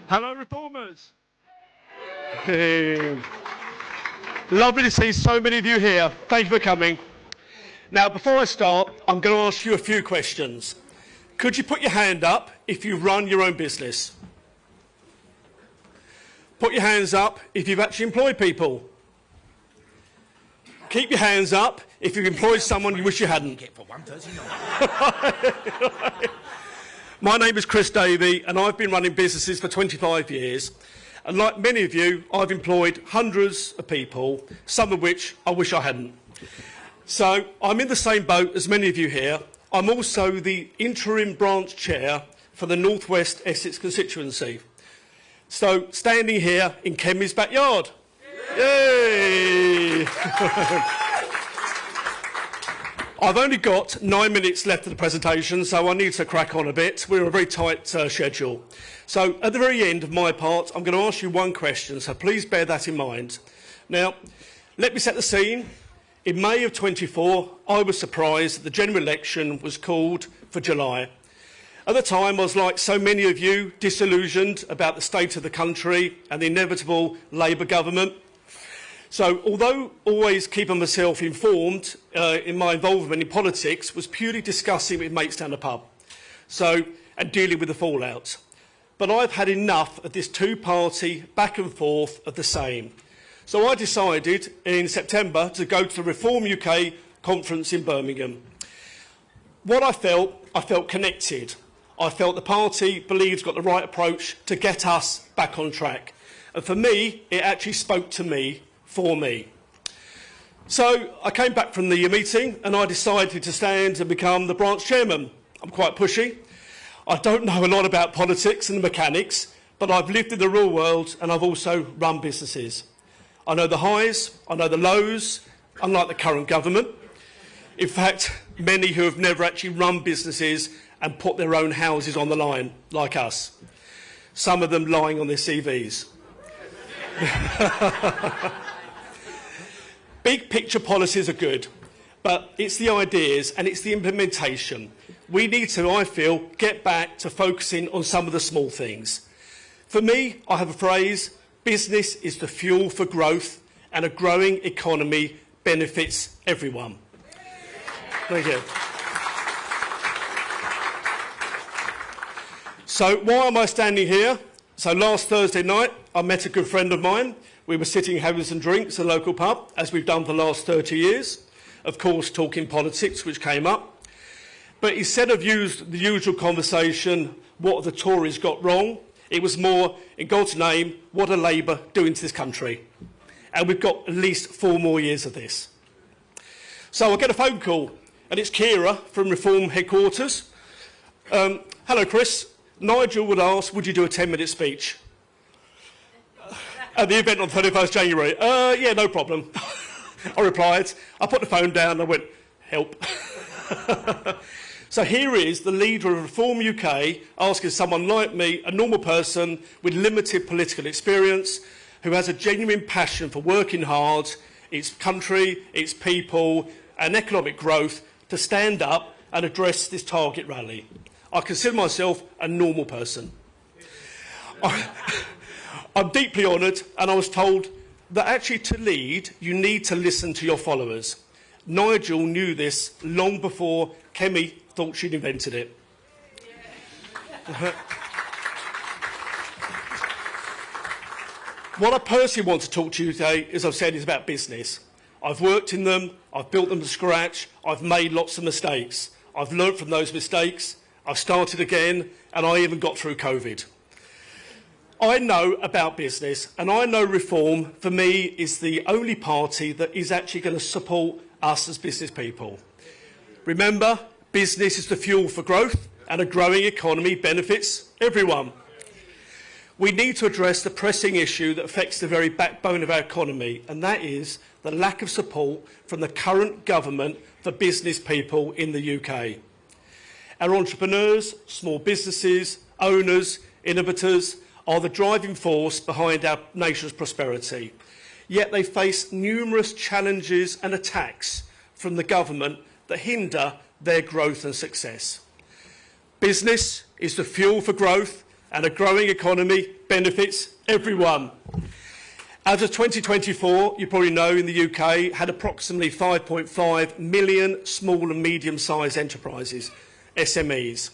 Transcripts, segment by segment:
Hello, reformers. Hey. Lovely to see so many of you here. Thank you for coming. Now, before I start, I'm going to ask you a few questions. Could you put your hand up if you run your own business? Put your hands up if you've actually employed people. Keep your hands up if you've employed someone you wish you hadn't. My name is Chris Davey, and I've been running businesses for 25 years. And like many of you, I've employed hundreds of people, some of which I wish I hadn't. So I'm in the same boat as many of you here. I'm also the interim branch chair for the North West Essex constituency. So standing here in Kemmy's backyard. Yay! I've only got 9 minutes left of the presentation, so I need to crack on a bit. We're on a very tight schedule. So at the very end of my part, I'm going to ask you one question, so please bear that in mind. Now, let me set the scene. In May of 24, I was surprised that the general election was called for July. At the time, I was, like so many of you, disillusioned about the state of the country and the inevitable Labour government. So, although always keeping myself informed in my involvement in politics was purely discussing with mates down the pub, and dealing with the fallout. But I've had enough of this two-party back and forth of the same. So I decided in September to go to the Reform UK conference in Birmingham. What I felt connected. I felt the party believed it's got the right approach to get us back on track. And for me, it actually spoke to me, for me. So I came back from the meeting and I decided to stand and become the branch chairman. I'm quite pushy. I don't know a lot about politics and the mechanics, but I've lived in the real world and I've also run businesses. I know the highs, I know the lows, unlike the current government. In fact, many who have never actually run businesses and put their own houses on the line, like us. Some of them lying on their CVs. Big picture policies are good, but it's the ideas and it's the implementation. We need to, I feel, get back to focusing on some of the small things. For me, I have a phrase, business is the fuel for growth and a growing economy benefits everyone. Thank you. So why am I standing here? So last Thursday night, I met a good friend of mine. We were sitting having some drinks at a local pub, as we've done for the last 30 years. Of course, talking politics, which came up. But instead of the usual conversation, what have the Tories got wrong? It was more, in God's name, what are Labour doing to this country? And we've got at least 4 more years of this. So I get a phone call, and it's Kira from Reform headquarters. Hello, Chris. Nigel would ask, would you do a 10-minute speech at the event on 31st January? Yeah, no problem. I replied. I put the phone down and I went, help. So here is the leader of Reform UK asking someone like me, a normal person with limited political experience, who has a genuine passion for working hard, its country, its people and economic growth, to stand up and address this target rally. I consider myself a normal person. I'm deeply honoured, and I was told that actually to lead, you need to listen to your followers. Nigel knew this long before Kemmy thought she'd invented it. What I personally want to talk to you today, as I've said, is about business. I've worked in them, I've built them from scratch, I've made lots of mistakes. I've learnt from those mistakes, I've started again, and I even got through COVID. I know about business, and I know Reform, for me, is the only party that is actually going to support us as business people. Remember, business is the fuel for growth, and a growing economy benefits everyone. We need to address the pressing issue that affects the very backbone of our economy, and that is the lack of support from the current government for business people in the UK. Our entrepreneurs, small businesses, owners, innovators are the driving force behind our nation's prosperity. Yet they face numerous challenges and attacks from the government that hinder their growth and success. Business is the fuel for growth, and a growing economy benefits everyone. As of 2024, you probably know in the UK, had approximately 5.5 million small and medium-sized enterprises, SMEs,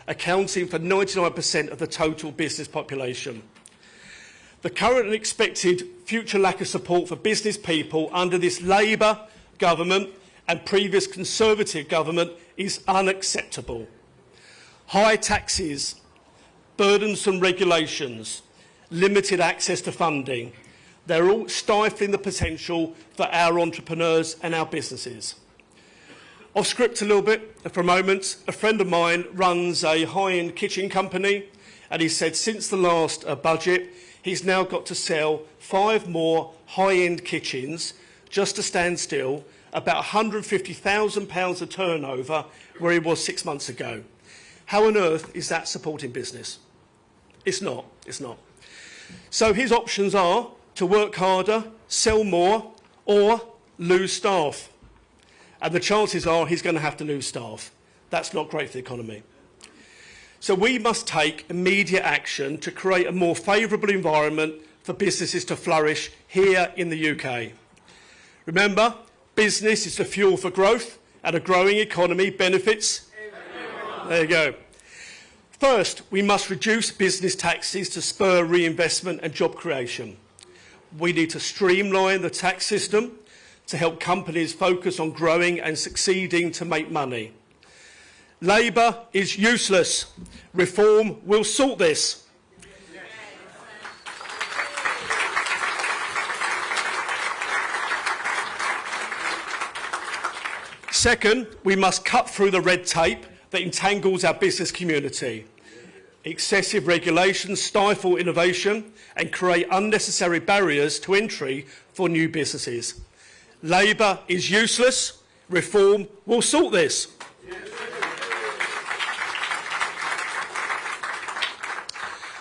accounting for 99% of the total business population. The current and expected future lack of support for business people under this Labour government and previous Conservative government is unacceptable. High taxes, burdensome regulations, limited access to funding, they're all stifling the potential for our entrepreneurs and our businesses. Off script a little bit for a moment, a friend of mine runs a high-end kitchen company, and he said since the last budget, he's now got to sell 5 more high-end kitchens just to stand still, about £150,000 of turnover where he was 6 months ago. How on earth is that supporting business? It's not. It's not. So his options are to work harder, sell more, or lose staff. And the chances are he's going to have to lose staff. That's not great for the economy. So we must take immediate action to create a more favourable environment for businesses to flourish here in the UK. Remember, business is the fuel for growth, and a growing economy benefits everyone. There you go. First, we must reduce business taxes to spur reinvestment and job creation. We need to streamline the tax system to help companies focus on growing and succeeding to make money. Labour is useless. Reform will sort this. Second, we must cut through the red tape that entangles our business community. Excessive regulations stifle innovation and create unnecessary barriers to entry for new businesses. Labour is useless. Reform will sort this.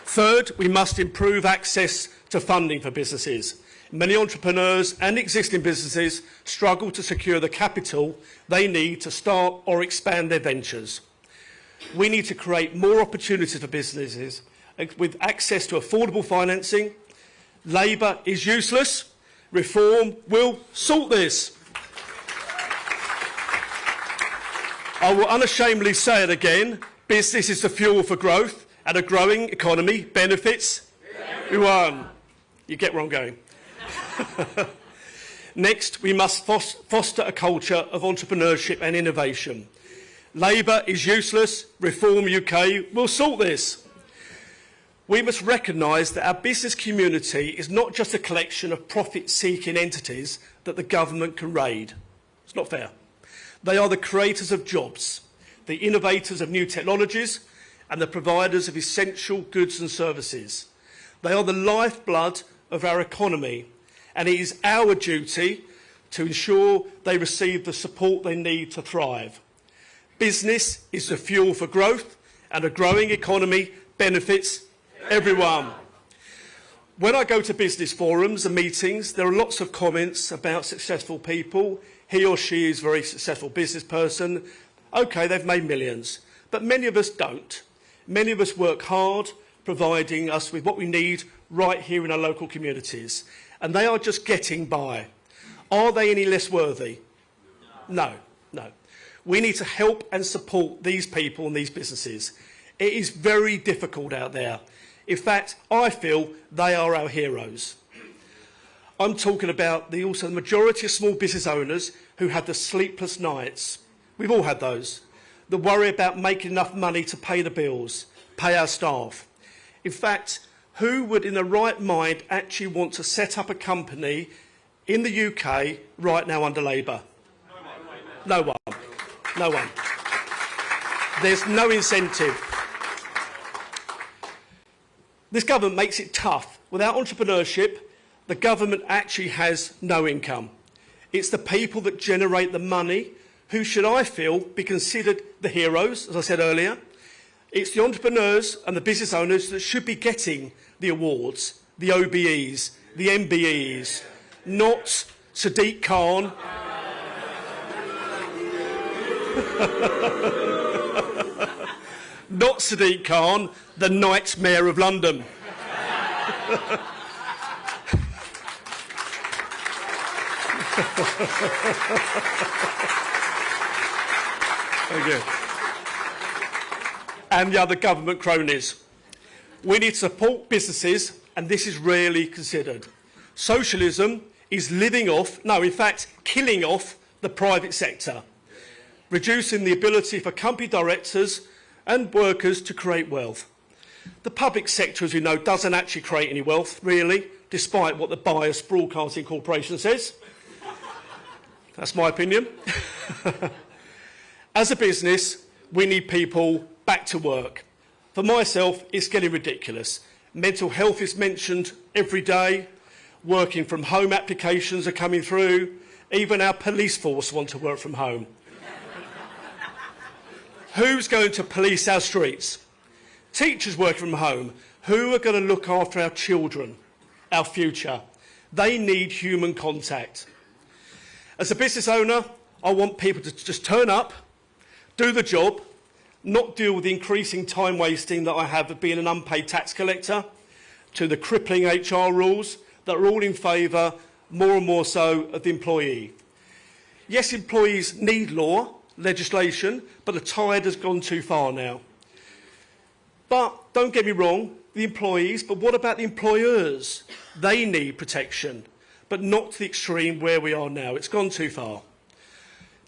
Third, we must improve access to funding for businesses. Many entrepreneurs and existing businesses struggle to secure the capital they need to start or expand their ventures. We need to create more opportunities for businesses with access to affordable financing. Labour is useless. Reform will sort this. I will unashamedly say it again. Business is the fuel for growth, and a growing economy benefits everyone. You get where I'm going. Next, we must foster a culture of entrepreneurship and innovation. Labour is useless. Reform UK will sort this. We must recognise that our business community is not just a collection of profit-seeking entities that the government can raid. It's not fair. They are the creators of jobs, the innovators of new technologies, and the providers of essential goods and services. They are the lifeblood of our economy, and it is our duty to ensure they receive the support they need to thrive. Business is the fuel for growth, and a growing economy benefits everyone. When I go to business forums and meetings, there are lots of comments about successful people. He or she is a very successful business person. OK, they've made millions. But many of us don't. Many of us work hard, providing us with what we need right here in our local communities. And they are just getting by. Are they any less worthy? No, no. We need to help and support these people and these businesses. It is very difficult out there. In fact, I feel they are our heroes. I'm talking about the majority of small business owners who had the sleepless nights. We've all had those. The worry about making enough money to pay the bills, pay our staff. In fact, who would in their right mind actually want to set up a company in the UK right now under Labour? No one. No one. There's no incentive. This government makes it tough. Without entrepreneurship, the government actually has no income. It's the people that generate the money who should, I feel, be considered the heroes, as I said earlier. It's the entrepreneurs and the business owners that should be getting the awards, the OBEs, the MBEs, not Sadiq Khan. not Sadiq Khan, the Knight Mayor of London. Thank you. And the other government cronies. We need to support businesses, and this is rarely considered. Socialism is living off, no, in fact, killing off the private sector, reducing the ability for company directors and workers to create wealth. The public sector, as we know, doesn't actually create any wealth, really, despite what the biased Broadcasting Corporation says. That's my opinion. As a business, we need people back to work. For myself, it's getting ridiculous. Mental health is mentioned every day. Working from home applications are coming through. Even our police force want to work from home. Who's going to police our streets? Teachers working from home. Who are going to look after our children, our future? They need human contact. As a business owner, I want people to just turn up, do the job, not deal with the increasing time wasting that I have of being an unpaid tax collector, to the crippling HR rules that are all in favour, more and more so, of the employee. Yes, employees need law, legislation, but the tide has gone too far now. But don't get me wrong, the employees, but what about the employers? They need protection, but not to the extreme where we are now. It's gone too far.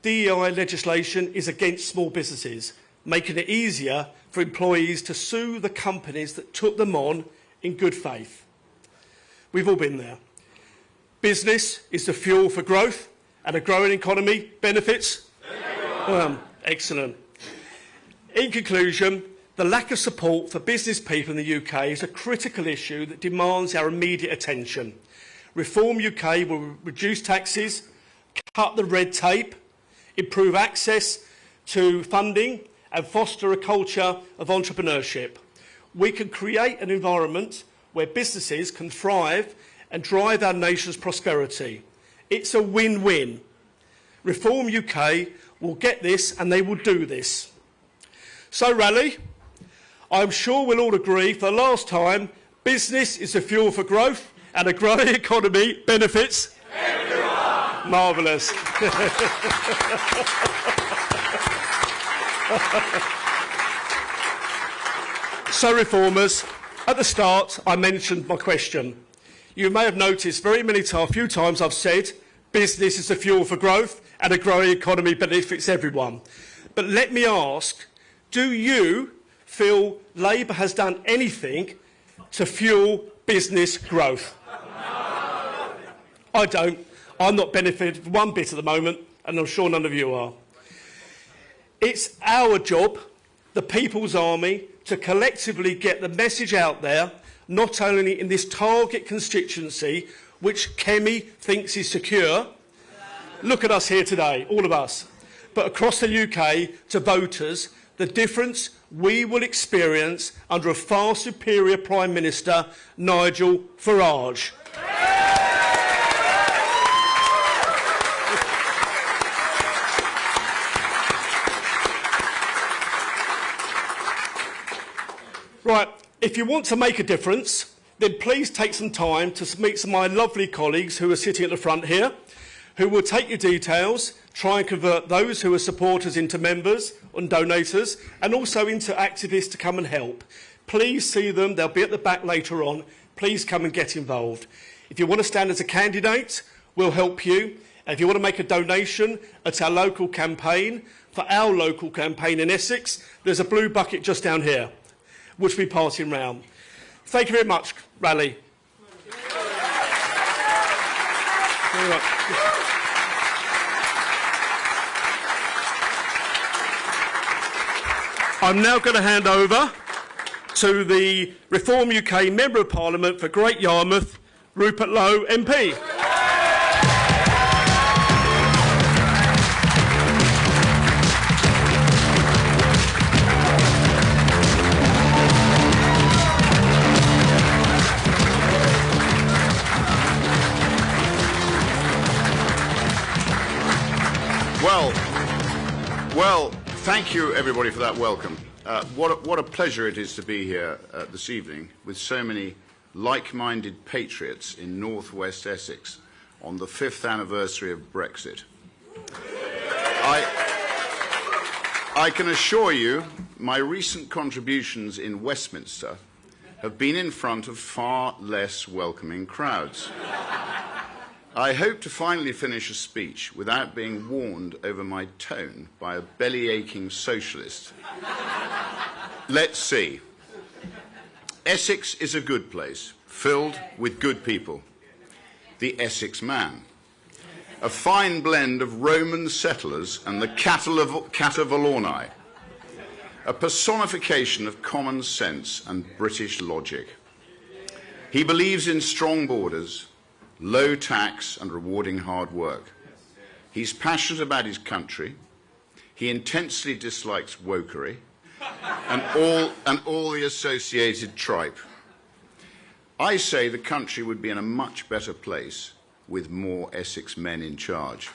DEI legislation is against small businesses, making it easier for employees to sue the companies that took them on in good faith. We've all been there. Business is the fuel for growth, and a growing economy benefits. Excellent. In conclusion, the lack of support for business people in the UK is a critical issue that demands our immediate attention. Reform UK will reduce taxes, cut the red tape, improve access to funding and foster a culture of entrepreneurship. We can create an environment where businesses can thrive and drive our nation's prosperity. It's a win-win. Reform UK will get this and they will do this. So, Rally, I'm sure we'll all agree for the last time, business is the fuel for growth and a growing economy benefits everyone. Marvellous. So, reformers, at the start I mentioned my question. You may have noticed a few times I've said business is the fuel for growth and a growing economy benefits everyone. But let me ask, do you feel Labour has done anything to fuel business growth? I don't. I'm not benefiting one bit at the moment, and I'm sure none of you are. It's our job, the People's Army, to collectively get the message out there, not only in this target constituency, which Kemi thinks is secure. Look at us here today, all of us. But across the UK, to voters, the difference we will experience under a far superior Prime Minister, Nigel Farage. Right, if you want to make a difference, then please take some time to meet some of my lovely colleagues who are sitting at the front here, who will take your details, try and convert those who are supporters into members and donators, and also into activists to come and help. Please see them, they'll be at the back later on. Please come and get involved. If you want to stand as a candidate, we'll help you. And if you want to make a donation at our local campaign, for our local campaign in Essex, there's a blue bucket just down here, which we'll be passing round. Thank you very much, Rally. I'm now going to hand over to the Reform UK Member of Parliament for Great Yarmouth, Rupert Lowe MP. Well, thank you everybody for that welcome. What a pleasure it is to be here this evening with so many like-minded patriots in northwest Essex on the 5th anniversary of Brexit. I can assure you my recent contributions in Westminster have been in front of far less welcoming crowds. I hope to finally finish a speech without being warned over my tone by a belly-aching socialist. Let's see. Essex is a good place, filled with good people. The Essex man. A fine blend of Roman settlers and the Catavalorni. A personification of common sense and British logic. He believes in strong borders, low tax and rewarding hard work. He's passionate about his country. He intensely dislikes wokery and all the associated tripe. I say the country would be in a much better place with more Essex men in charge.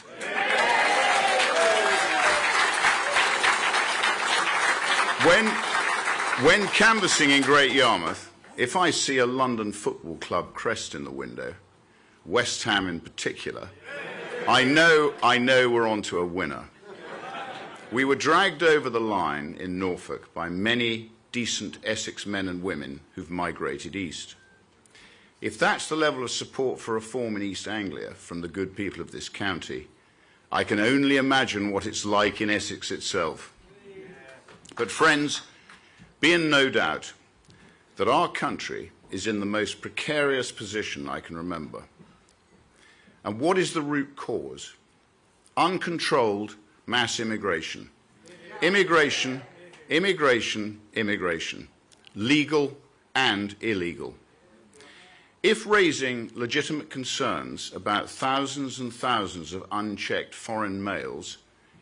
When canvassing in Great Yarmouth, if I see a London Football Club crest in the window, West Ham in particular, I know we're on to a winner. We were dragged over the line in Norfolk by many decent Essex men and women who've migrated east. If that's the level of support for reform in East Anglia from the good people of this county, I can only imagine what it's like in Essex itself. But friends, be in no doubt that our country is in the most precarious position I can remember. And what is the root cause? Uncontrolled mass immigration. Immigration, immigration, immigration. Legal and illegal. If raising legitimate concerns about thousands and thousands of unchecked foreign males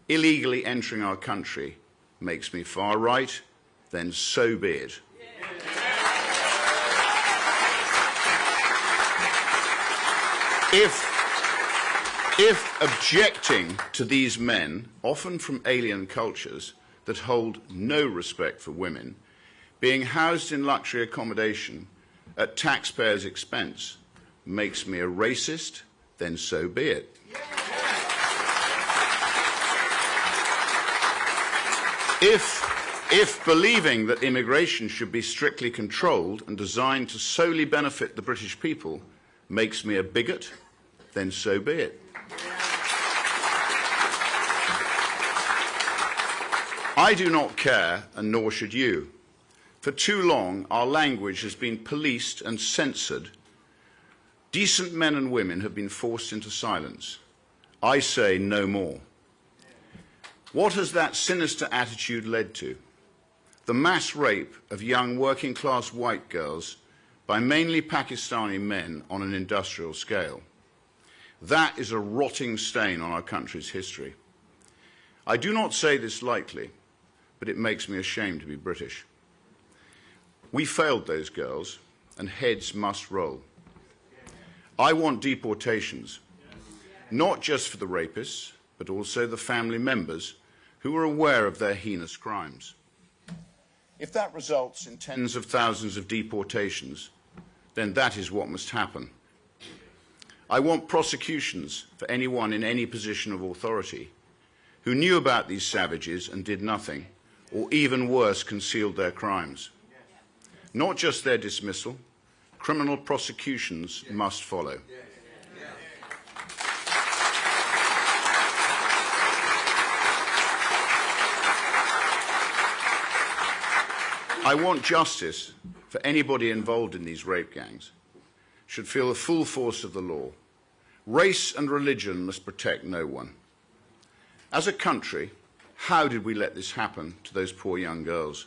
illegally entering our country makes me far right, then so be it. If objecting to these men, often from alien cultures that hold no respect for women, being housed in luxury accommodation at taxpayers' expense makes me a racist, then so be it. If believing that immigration should be strictly controlled and designed to solely benefit the British people makes me a bigot, then so be it. I do not care, and nor should you. For too long, our language has been policed and censored. Decent men and women have been forced into silence. I say no more. What has that sinister attitude led to? The mass rape of young working-class white girls by mainly Pakistani men on an industrial scale. That is a rotting stain on our country's history. I do not say this lightly, but it makes me ashamed to be British. We failed those girls, and heads must roll. I want deportations, not just for the rapists, but also the family members who are aware of their heinous crimes. If that results in tens of thousands of deportations, then that is what must happen. I want prosecutions for anyone in any position of authority who knew about these savages and did nothing, or even worse, concealed their crimes. Not just their dismissal, criminal prosecutions must follow. I want justice for anybody involved in these rape gangs, should feel the full force of the law. Race and religion must protect no one. As a country, how did we let this happen to those poor young girls?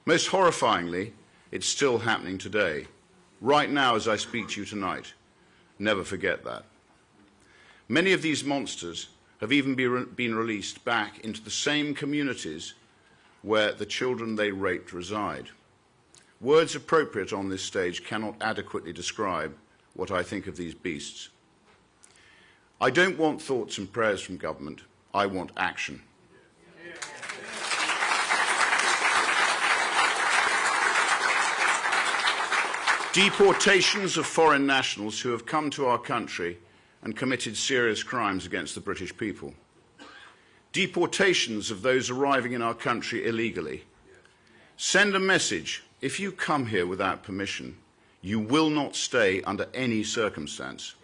Most horrifyingly, it's still happening today, right now as I speak to you tonight. Never forget that. Many of these monsters have even been released back into the same communities where the children they raped reside. Words appropriate on this stage cannot adequately describe what I think of these beasts. I don't want thoughts and prayers from government. I want action. Deportations of foreign nationals who have come to our country and committed serious crimes against the British people. Deportations of those arriving in our country illegally. Send a message: if you come here without permission, you will not stay under any circumstance.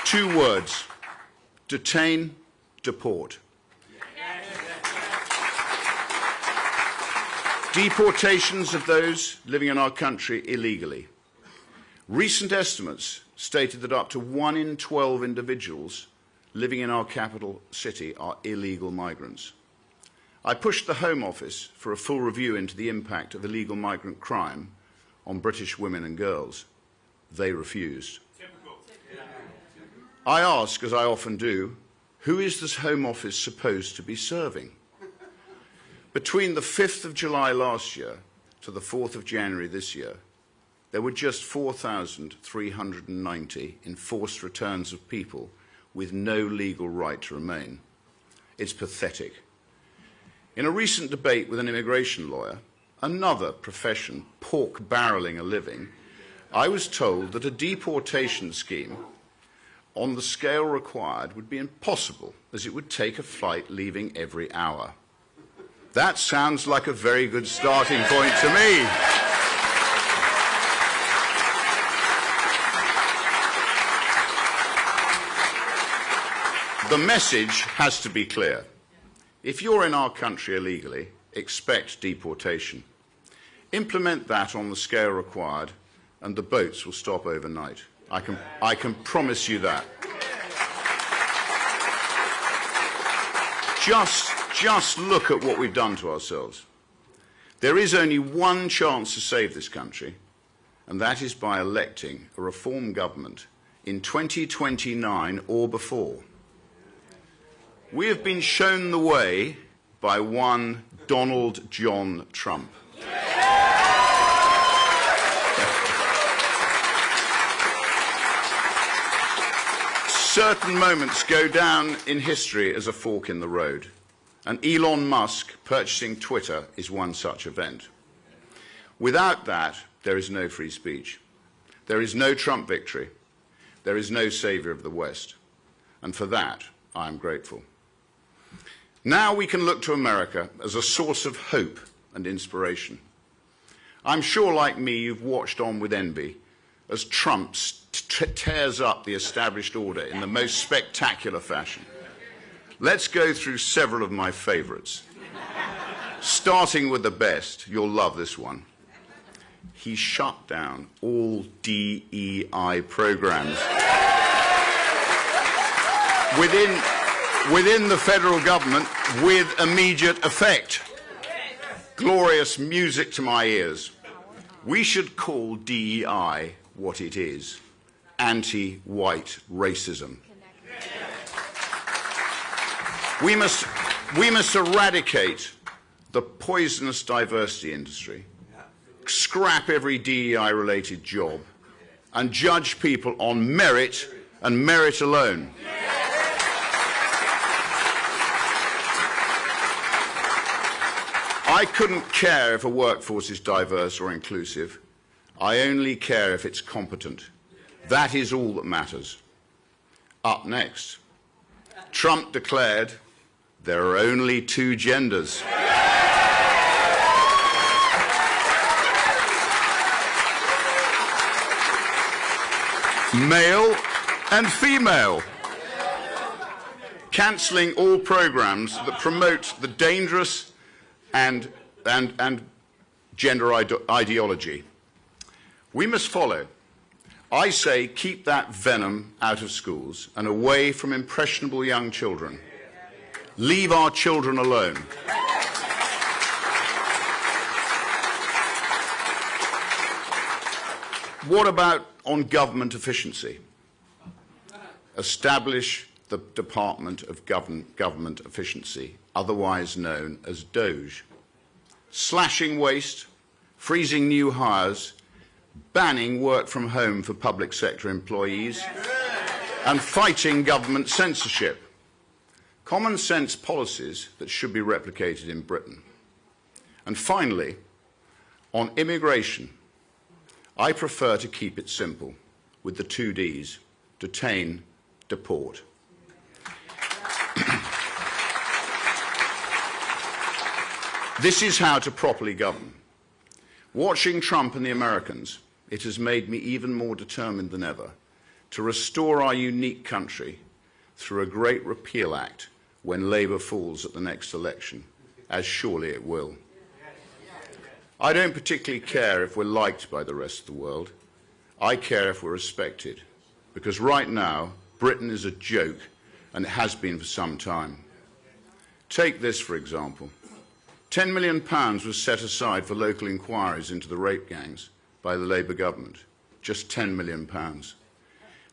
Two words: detain, deport. Deportations of those living in our country illegally. Recent estimates stated that up to 1 in 12 individuals living in our capital city are illegal migrants. I pushed the Home Office for a full review into the impact of illegal migrant crime on British women and girls. They refused. I ask, as I often do, who is this Home Office supposed to be serving? Between the 5th of July last year to the 4th of January this year, there were just 4,390 enforced returns of people with no legal right to remain. It's pathetic. In a recent debate with an immigration lawyer, another profession pork barrelling a living, I was told that a deportation scheme on the scale required would be impossible, as it would take a flight leaving every hour. That sounds like a very good starting point to me. The message has to be clear. If you're in our country illegally, expect deportation. Implement that on the scale required, and the boats will stop overnight. I can promise you that. Just look at what we've done to ourselves. There is only one chance to save this country, and that is by electing a reform government in 2029 or before. We have been shown the way by one Donald John Trump. Certain moments go down in history as a fork in the road, and Elon Musk purchasing Twitter is one such event. Without that, there is no free speech. There is no Trump victory. There is no saviour of the West. And for that, I am grateful. Now we can look to America as a source of hope and inspiration. I'm sure, like me, you've watched on with envy as Trump tears up the established order in the most spectacular fashion. Let's go through several of my favourites. Starting with the best, you'll love this one. He shut down all DEI programmes within the federal government with immediate effect. Glorious music to my ears. We should call DEI what it is: anti-white racism. We must eradicate the poisonous diversity industry, scrap every DEI-related job, and judge people on merit and merit alone. I couldn't care if a workforce is diverse or inclusive. I only care if it's competent. That is all that matters. Up next, Trump declared there are only two genders. Male and female. Cancelling all programmes that promote the dangerous and gender ideology. We must follow. I say keep that venom out of schools and away from impressionable young children. Leave our children alone. What about on government efficiency? Establish the Department of Government Efficiency, otherwise known as DOGE. Slashing waste, freezing new hires, banning work from home for public sector employees, and fighting government censorship. Common sense policies that should be replicated in Britain. And finally, on immigration, I prefer to keep it simple with the 2 Ds: detain, deport. This is how to properly govern. Watching Trump and the Americans, it has made me even more determined than ever to restore our unique country through a great repeal act when Labour falls at the next election, as surely it will. I don't particularly care if we're liked by the rest of the world. I care if we're respected, because right now Britain is a joke, and it has been for some time. Take this, for example. £10 million was set aside for local inquiries into the rape gangs by the Labour government. Just £10 million.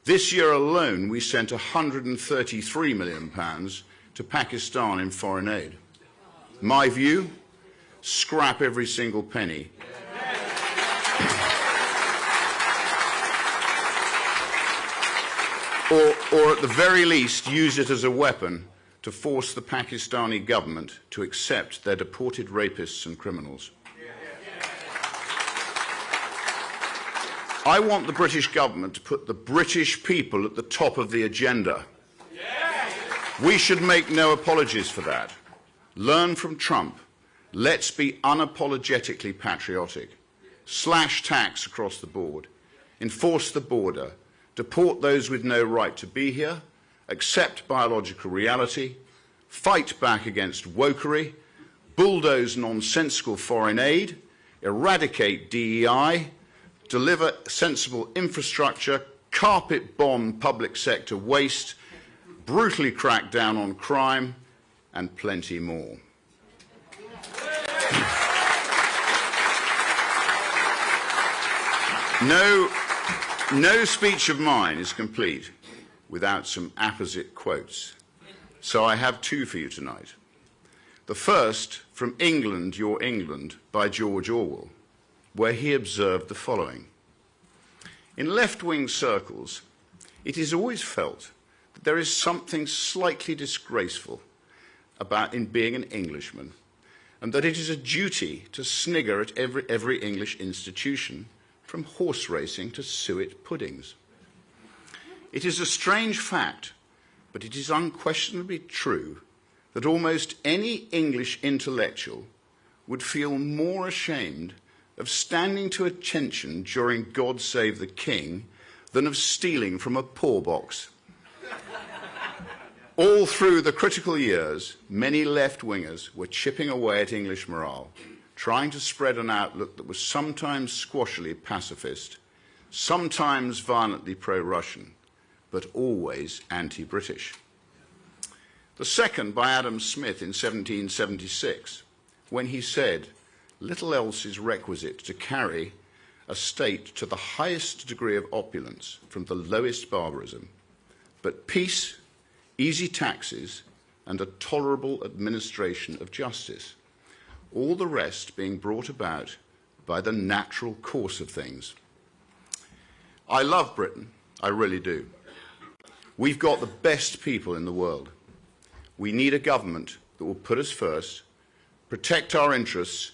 This year alone, we sent £133 million to Pakistan in foreign aid. My view? Scrap every single penny. Or at the very least, use it as a weapon to force the Pakistani government to accept their deported rapists and criminals. I want the British government to put the British people at the top of the agenda. We should make no apologies for that. Learn from Trump. Let's be unapologetically patriotic. Slash tax across the board. Enforce the border. Deport those with no right to be here. Accept biological reality. Fight back against wokery. Bulldoze nonsensical foreign aid. Eradicate DEI. Deliver sensible infrastructure. Carpet bomb public sector waste. Brutally crack down on crime. And plenty more. No speech of mine is complete without some apposite quotes. So I have two for you tonight. The first from England, Your England by George Orwell, where he observed the following. In left-wing circles, it is always felt that there is something slightly disgraceful about in being an Englishman, and that it is a duty to snigger at every English institution, from horse racing to suet puddings. It is a strange fact, but it is unquestionably true, that almost any English intellectual would feel more ashamed of standing to attention during God Save the King than of stealing from a poor box. All through the critical years, many left-wingers were chipping away at English morale, trying to spread an outlook that was sometimes squashily pacifist, sometimes violently pro-Russian, but always anti-British. The second by Adam Smith in 1776, when he said, "Little else is requisite to carry a state to the highest degree of opulence from the lowest barbarism, but peace, easy taxes, and a tolerable administration of justice, all the rest being brought about by the natural course of things." I love Britain, I really do. We've got the best people in the world. We need a government that will put us first, protect our interests,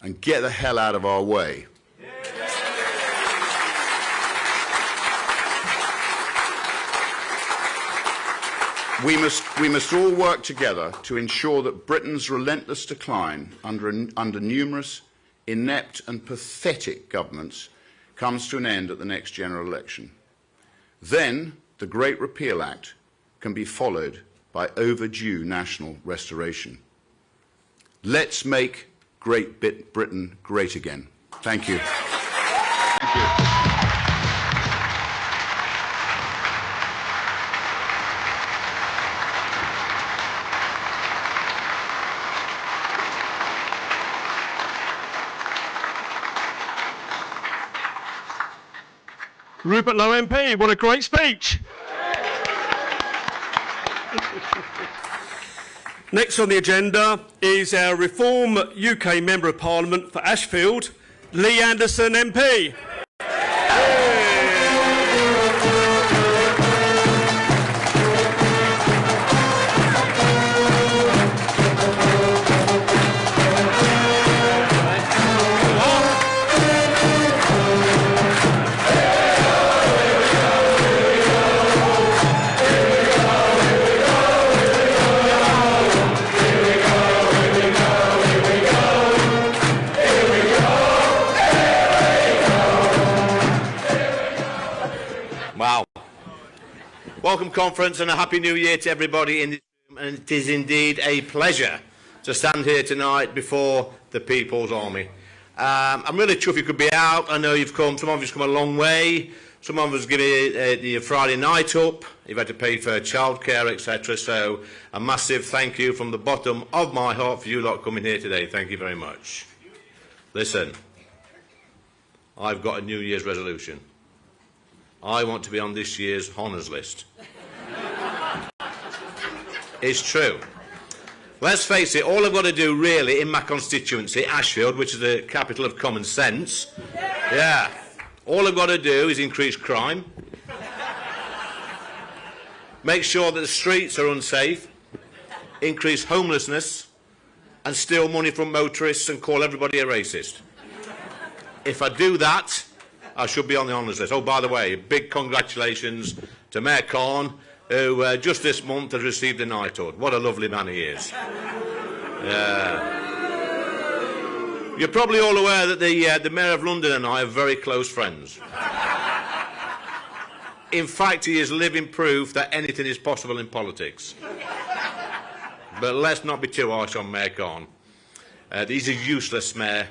and get the hell out of our way. We must all work together to ensure that Britain's relentless decline under numerous inept and pathetic governments comes to an end at the next general election. Then the Great Repeal Act can be followed by overdue national restoration. Let's make Great Britain great again. Thank you. Thank you. Rupert Lowe MP, what a great speech. Next on the agenda is our Reform UK Member of Parliament for Ashfield, Lee Anderson MP. Welcome, conference, and a happy new year to everybody in this room. And it is indeed a pleasure to stand here tonight before the People's Army. I'm really chuffed you could be out. I know you've come. Some of you've come a long way. Some of us give it the Friday night up. You've had to pay for childcare, etc. So a massive thank you from the bottom of my heart for you lot coming here today. Thank you very much. Listen, I've got a New Year's resolution. I want to be on this year's honours list. It's true. Let's face it, all I've got to do really in my constituency, Ashfield, which is the capital of common sense, yeah, all I've got to do is increase crime, make sure that the streets are unsafe, increase homelessness, and steal money from motorists and call everybody a racist. If I do that, I should be on the honours list. Oh, by the way, big congratulations to Mayor Khan, who just this month has received a knighthood. What a lovely man he is. You're probably all aware that the Mayor of London and I are very close friends. In fact, he is living proof that anything is possible in politics. But let's not be too harsh on Mayor Khan. He's a useless mayor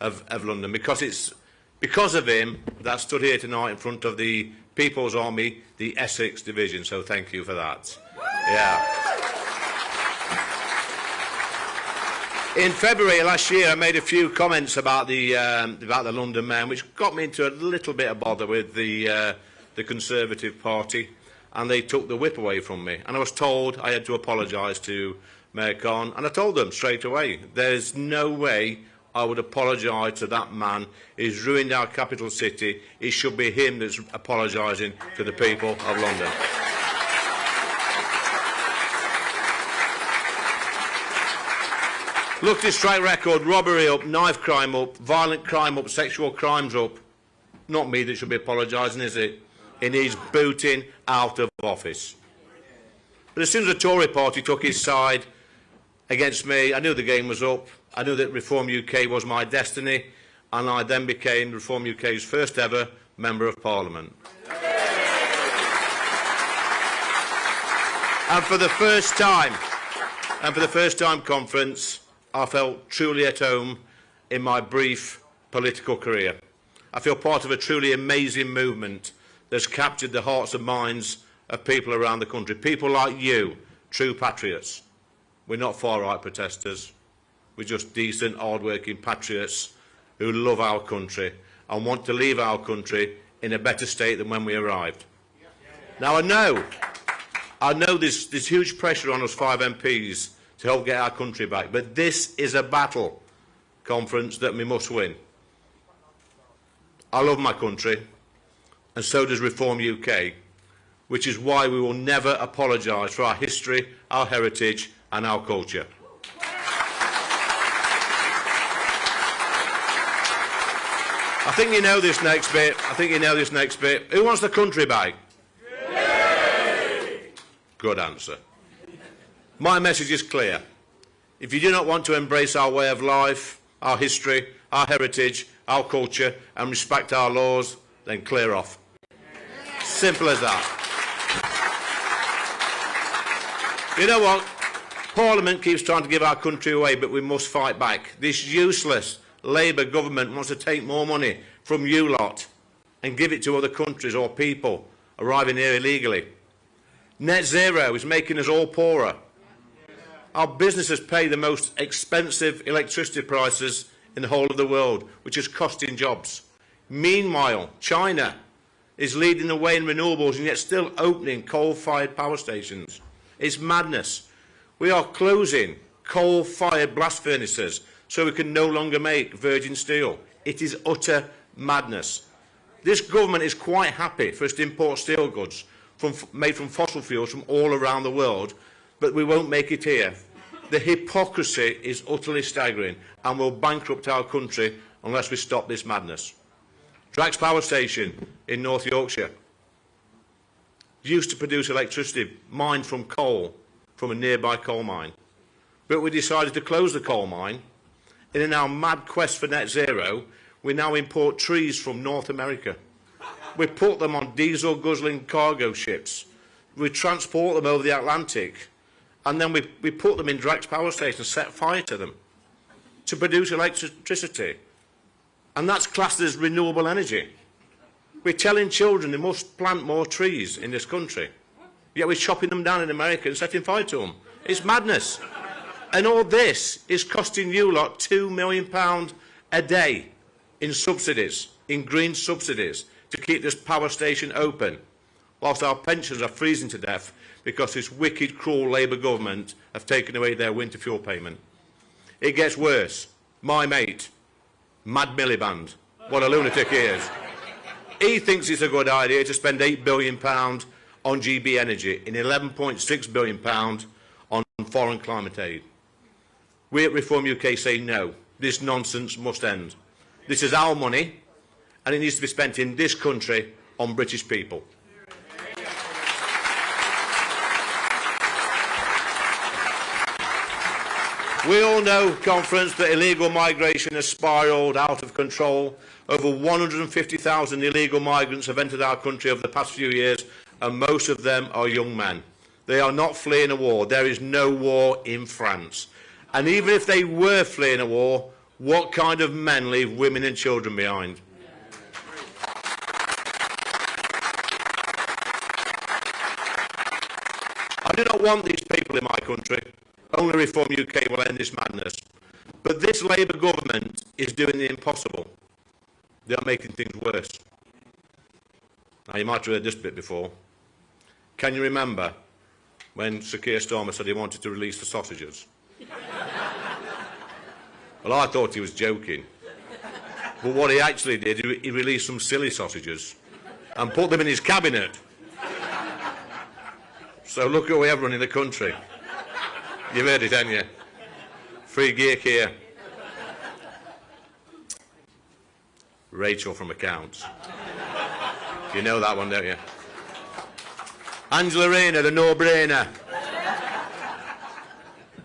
of London, because it's because of him that I stood here tonight in front of the People's Army, the Essex Division, so thank you for that. Yeah. In February last year, I made a few comments about the London Mayor, which got me into a little bit of bother with the Conservative Party, and they took the whip away from me. And I was told I had to apologise to Mayor Khan, and I told them straight away, there's no way I would apologise to that man. He's ruined our capital city. It should be him that's apologising to the people of London. Look at his track record: robbery up, knife crime up, violent crime up, sexual crimes up. Not me that should be apologising, is it? He needs booting out of office. But as soon as the Tory party took his side against me, I knew the game was up. I knew that Reform UK was my destiny, and I then became Reform UK's first ever Member of Parliament. And for the first time, conference, I felt truly at home in my brief political career. I feel part of a truly amazing movement that's captured the hearts and minds of people around the country. People like you, true patriots. We're not far-right protesters. We're just decent, hard-working patriots who love our country and want to leave our country in a better state than when we arrived. Now, I know there's huge pressure on us 5 MPs to help get our country back, but this is a battle, conference, that we must win. I love my country, and so does Reform UK, which is why we will never apologise for our history, our heritage and our culture. I think you know this next bit. Who wants the country back? Yay! Good answer. My message is clear. If you do not want to embrace our way of life, our history, our heritage, our culture, and respect our laws, then clear off. Simple as that. You know what? Parliament keeps trying to give our country away, but we must fight back. This useless Labour government wants to take more money from you lot and give it to other countries or people arriving here illegally. Net zero is making us all poorer. Our businesses pay the most expensive electricity prices in the whole of the world, which is costing jobs. Meanwhile, China is leading the way in renewables and yet still opening coal-fired power stations. It's madness. We are closing coal-fired blast furnaces so we can no longer make virgin steel. It is utter madness. This government is quite happy for us to import steel goods made from fossil fuels from all around the world, but we won't make it here. The hypocrisy is utterly staggering and will bankrupt our country unless we stop this madness. Drax Power Station in North Yorkshire used to produce electricity mined from coal from a nearby coal mine. But we decided to close the coal mine, and in our mad quest for net zero, we now import trees from North America. We put them on diesel-guzzling cargo ships we transport them over the Atlantic, and then we put them in direct power stations, set fire to them to produce electricity. And that's classed as renewable energy. We're telling children they must plant more trees in this country, yet we're chopping them down in America and setting fire to them. It's madness. And all this is costing you lot £2 million a day in subsidies, in green subsidies, to keep this power station open, whilst our pensions are freezing to death because this wicked, cruel Labour government have taken away their winter fuel payment. It gets worse. My mate, Mad Miliband, what a lunatic he is. He thinks it's a good idea to spend £8 billion on GB Energy and £11.6 billion on foreign climate aid. We at Reform UK say no, this nonsense must end. This is our money, and it needs to be spent in this country on British people. We all know, Conference, that illegal migration has spiralled out of control. Over 150,000 illegal migrants have entered our country over the past few years, and most of them are young men. They are not fleeing a war. There is no war in France. And even if they were fleeing a war, what kind of men leave women and children behind? I do not want these people in my country. Only Reform UK will end this madness. But this Labour government is doing the impossible. They are making things worse. Now, you might have heard this bit before. Can you remember when Sir Keir Starmer said he wanted to release the sausages? Well, I thought he was joking. But what he actually did, he released some silly sausages and put them in his cabinet. So look who we have running the country. You've heard it, haven't you? Free gear here. Rachel from accounts. You know that one, don't you? Angela Rayner, the no-brainer.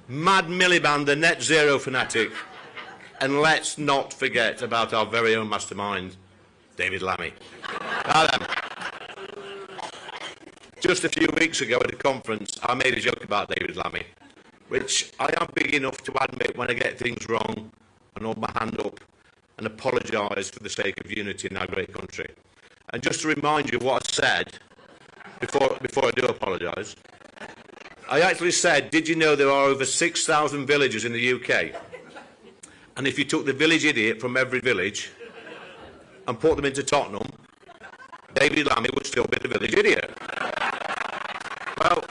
Mad Miliband, the net zero fanatic. And let's not forget about our very own mastermind, David Lammy. Now then, just a few weeks ago at a conference, I made a joke about David Lammy, which I am big enough to admit when I get things wrong and hold my hand up and apologise for the sake of unity in our great country. And just to remind you of what I said before I do apologise, I actually said, did you know there are over 6,000 villages in the UK? And if you took the village idiot from every village and put them into Tottenham, David Lammy would still be the village idiot. Well,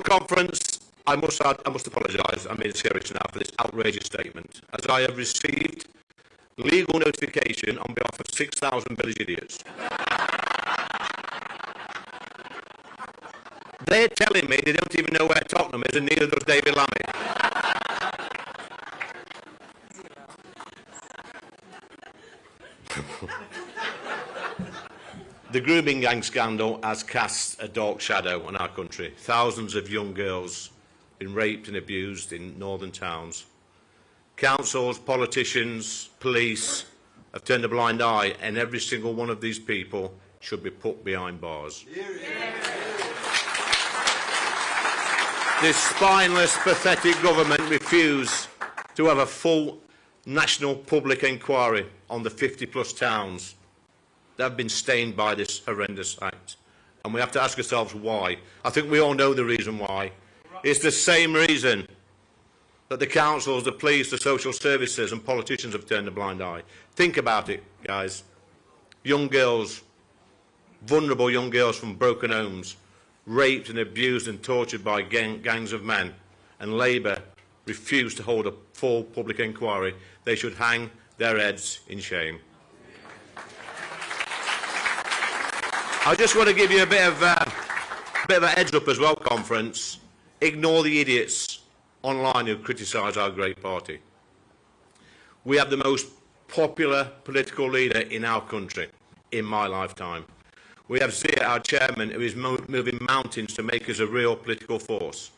Conference, I must apologise, I'm being serious now, for this outrageous statement, as I have received legal notification on behalf of 6,000 village idiots. They're telling me they don't even know where Tottenham is, and neither does David Lammy. The grooming gang scandal has cast a dark shadow on our country. Thousands of young girls have been raped and abused in northern towns. Councils, politicians, police have turned a blind eye, and every single one of these people should be put behind bars. This spineless, pathetic government refused to have a full national public inquiry on the 50-plus towns that have been stained by this horrendous act. And we have to ask ourselves why. I think we all know the reason why. It's the same reason that the councils, the police, the social services and politicians have turned a blind eye. Think about it, guys. Young girls, vulnerable young girls from broken homes, raped and abused and tortured by gangs of men, and Labour refused to hold a full public inquiry. They should hang their heads in shame. I just want to give you a bit of a heads up as well, Conference. Ignore the idiots online who criticise our great party. We have the most popular political leader in our country in my lifetime. We have Zia, our chairman, who is moving mountains to make us a real political force.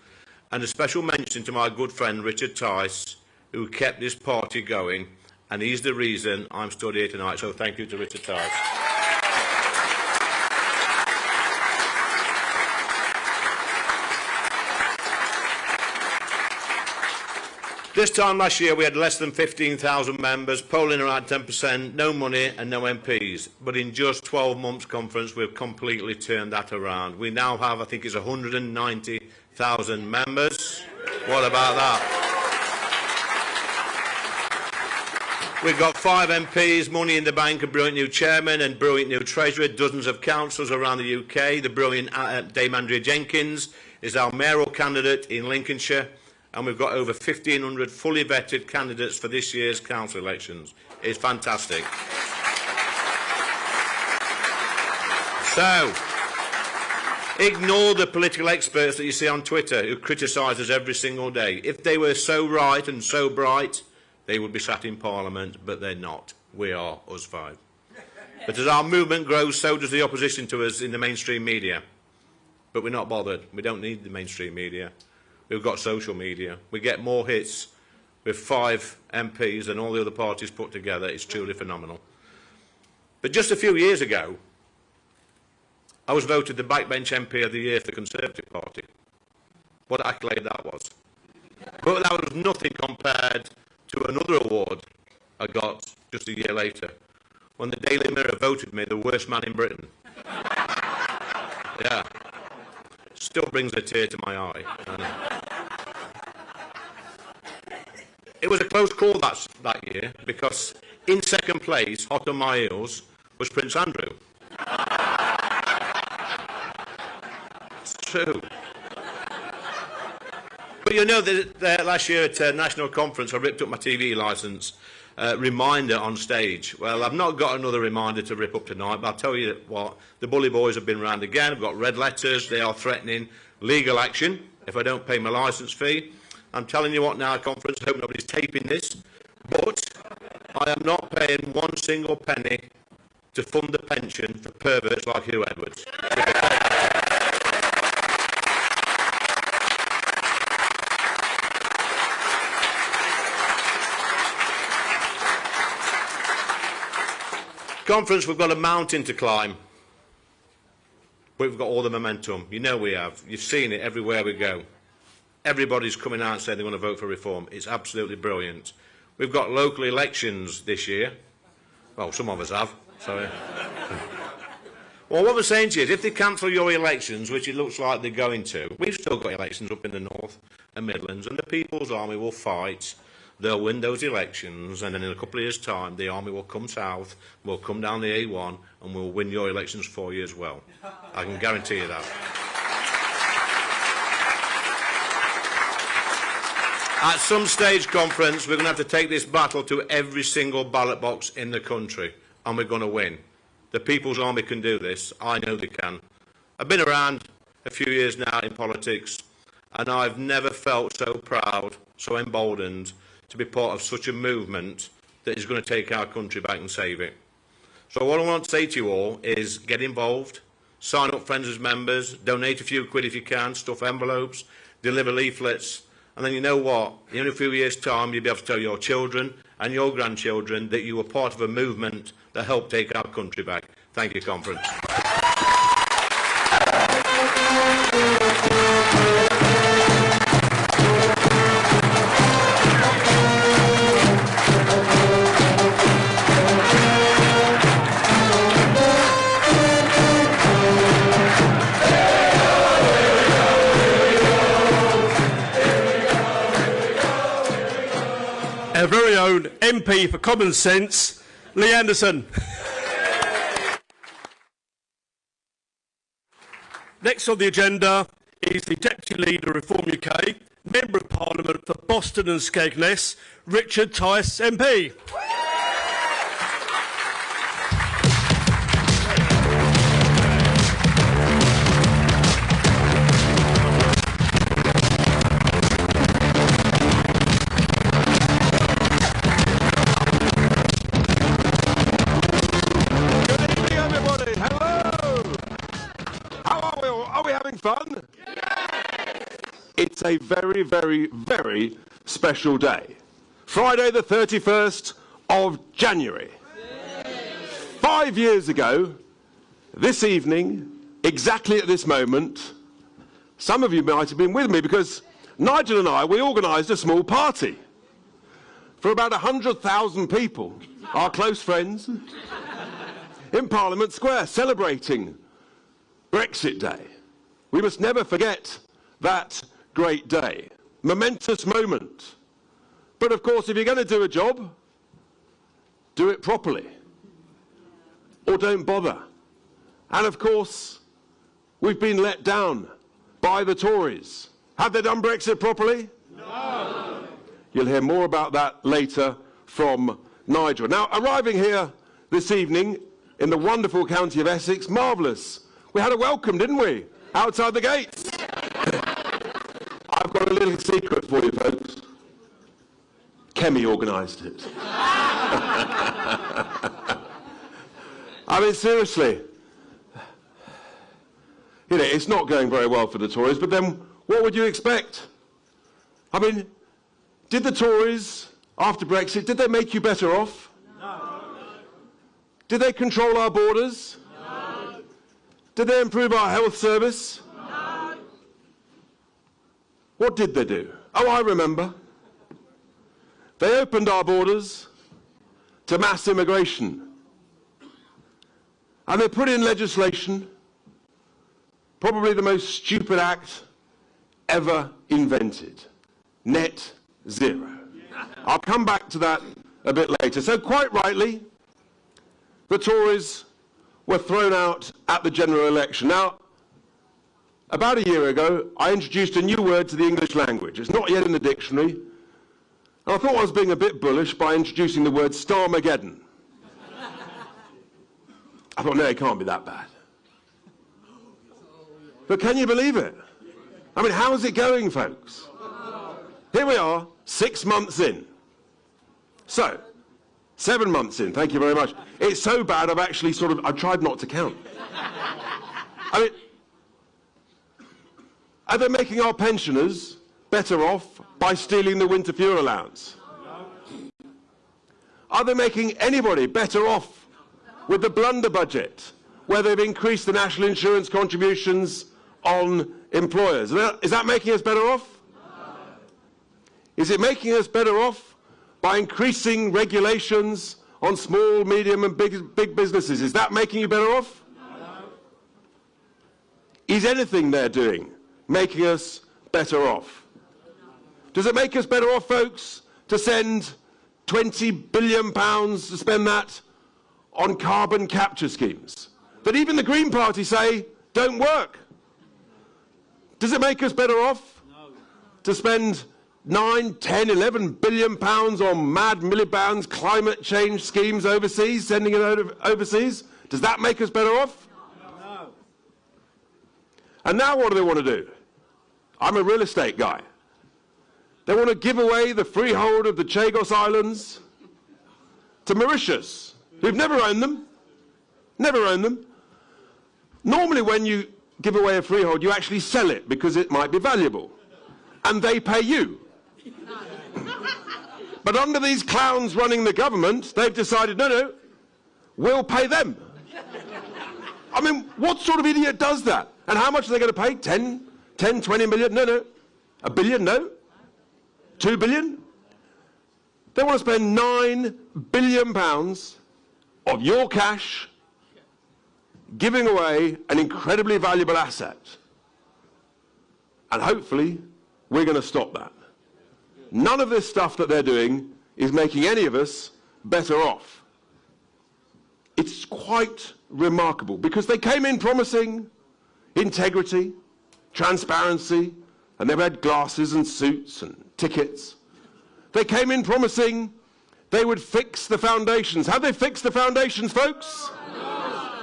And a special mention to my good friend Richard Tice, who kept this party going and he's the reason I'm stood here tonight. So thank you to Richard Tice. This time last year we had less than 15,000 members, polling around 10%, no money and no MPs. But in just 12 months conference we've completely turned that around. We now have, I think it's 190,000 members. What about that? We've got 5 MPs, money in the bank, a brilliant new chairman and brilliant new treasurer, dozens of councillors around the UK. The brilliant Dame Andrea Jenkins is our mayoral candidate in Lincolnshire. And we've got over 1,500 fully vetted candidates for this year's council elections. It's fantastic. So, ignore the political experts that you see on Twitter who criticise us every single day. If they were so right and so bright, they would be sat in Parliament, but they're not. We are, us 5. But as our movement grows, so does the opposition to us in the mainstream media. But we're not bothered. We don't need the mainstream media. We've got social media. We get more hits with 5 MPs than all the other parties put together. It's truly phenomenal. But just a few years ago, I was voted the Backbench MP of the Year for the Conservative Party. What accolade that was. But that was nothing compared to another award I got just a year later, when the Daily Mirror voted me the worst man in Britain. Yeah. Still brings a tear to my eye. It was a close call that year, because in second place, hot on my heels, was Prince Andrew. It's true. But you know that last year at National Conference I ripped up my TV licence reminder on stage. Well, I've not got another reminder to rip up tonight, but I'll tell you what, the bully boys have been round again. I've got red letters. They are threatening legal action if I don't pay my licence fee. I'm telling you what now, conference, I hope nobody's taping this, but I am not paying one single penny to fund a pension for perverts like Hugh Edwards. Conference, we've got a mountain to climb, but we've got all the momentum. You know we have. You've seen it everywhere we go. Everybody's coming out and saying they want to vote for reform. It's absolutely brilliant. We've got local elections this year. Well, some of us have. So, well, what we're saying to you is, if they cancel your elections, which it looks like they're going to, we've still got elections up in the North and Midlands, and the People's Army will fight. They'll win those elections, and then in a couple of years' time, the army will come south, we'll come down the A1, and we'll win your elections for you as well. I can guarantee you that. At some stage, conference, we're going to have to take this battle to every single ballot box in the country, and we're going to win. The People's Army can do this. I know they can. I've been around a few years now in politics, and I've never felt so proud, so emboldened, to be part of such a movement that is going to take our country back and save it. So what I want to say to you all is get involved, sign up friends as members, donate a few quid if you can, stuff envelopes, deliver leaflets, and then you know what, in a few years' time you'll be able to tell your children and your grandchildren that you were part of a movement that helped take our country back. Thank you, conference. Our very own MP for Common Sense, Lee Anderson. Next on the agenda is the Deputy Leader of Reform UK, Member of Parliament for Boston and Skegness, Richard Tice MP. Fun? It's a very, very, very special day. Friday the 31st of January. 5 years ago, this evening, exactly at this moment, some of you might have been with me because Nigel and I, we organised a small party for about 100,000 people, our close friends, in Parliament Square, celebrating Brexit Day. We must never forget that great day. Momentous moment. But of course, if you're going to do a job, do it properly. Or don't bother. And of course, we've been let down by the Tories. Have they done Brexit properly? No. You'll hear more about that later from Nigel. Now, arriving here this evening in the wonderful county of Essex, marvellous. We had a welcome, didn't we? Outside the gates. I've got a little secret for you, folks. Kemi organised it. I mean, seriously. You know, it's not going very well for the Tories, but then what would you expect? I mean, did the Tories, after Brexit, did they make you better off? No. Did they control our borders? No. Did they improve our health service? No. What did they do? Oh, I remember. They opened our borders to mass immigration. And they put in legislation, probably the most stupid act ever invented. Net zero. I'll come back to that a bit later. So quite rightly, the Tories were thrown out at the general election. Now, about a year ago, I introduced a new word to the English language. It's not yet in the dictionary. And I thought I was being a bit bullish by introducing the word Starmageddon. I thought, no, it can't be that bad. But can you believe it? I mean, how's it going, folks? Here we are, 6 months in. So, 7 months in, thank you very much. It's so bad I've actually I've tried not to count. I mean, are they making our pensioners better off by stealing the winter fuel allowance? Are they making anybody better off with the blunder budget, where they've increased the national insurance contributions on employers? Is that making us better off? No. Is it making us better off by increasing regulations on small, medium and big businesses? Is that making you better off? No. Is anything they're doing making us better off? Does it make us better off, folks, to send £20 billion to spend that on carbon capture schemes that even the Green Party say don't work? Does it make us better off to spend 9, 10, 11 billion pounds on mad Miliband's climate change schemes overseas, sending it overseas? Does that make us better off? No. And now what do they want to do? I'm a real estate guy. They want to give away the freehold of the Chagos Islands to Mauritius, who've never owned them. Never owned them. Normally when you give away a freehold, you actually sell it because it might be valuable. And they pay you. But under these clowns running the government, they've decided, no, we'll pay them. I mean, what sort of idiot does that? And how much are they going to pay? 10, 20 million? No. A billion? No. 2 billion? They want to spend £9 billion of your cash giving away an incredibly valuable asset. And hopefully, we're going to stop that. None of this stuff that they're doing is making any of us better off. It's quite remarkable because they came in promising integrity, transparency, and they've had glasses and suits and tickets. They came in promising they would fix the foundations. Have they fixed the foundations, folks? No.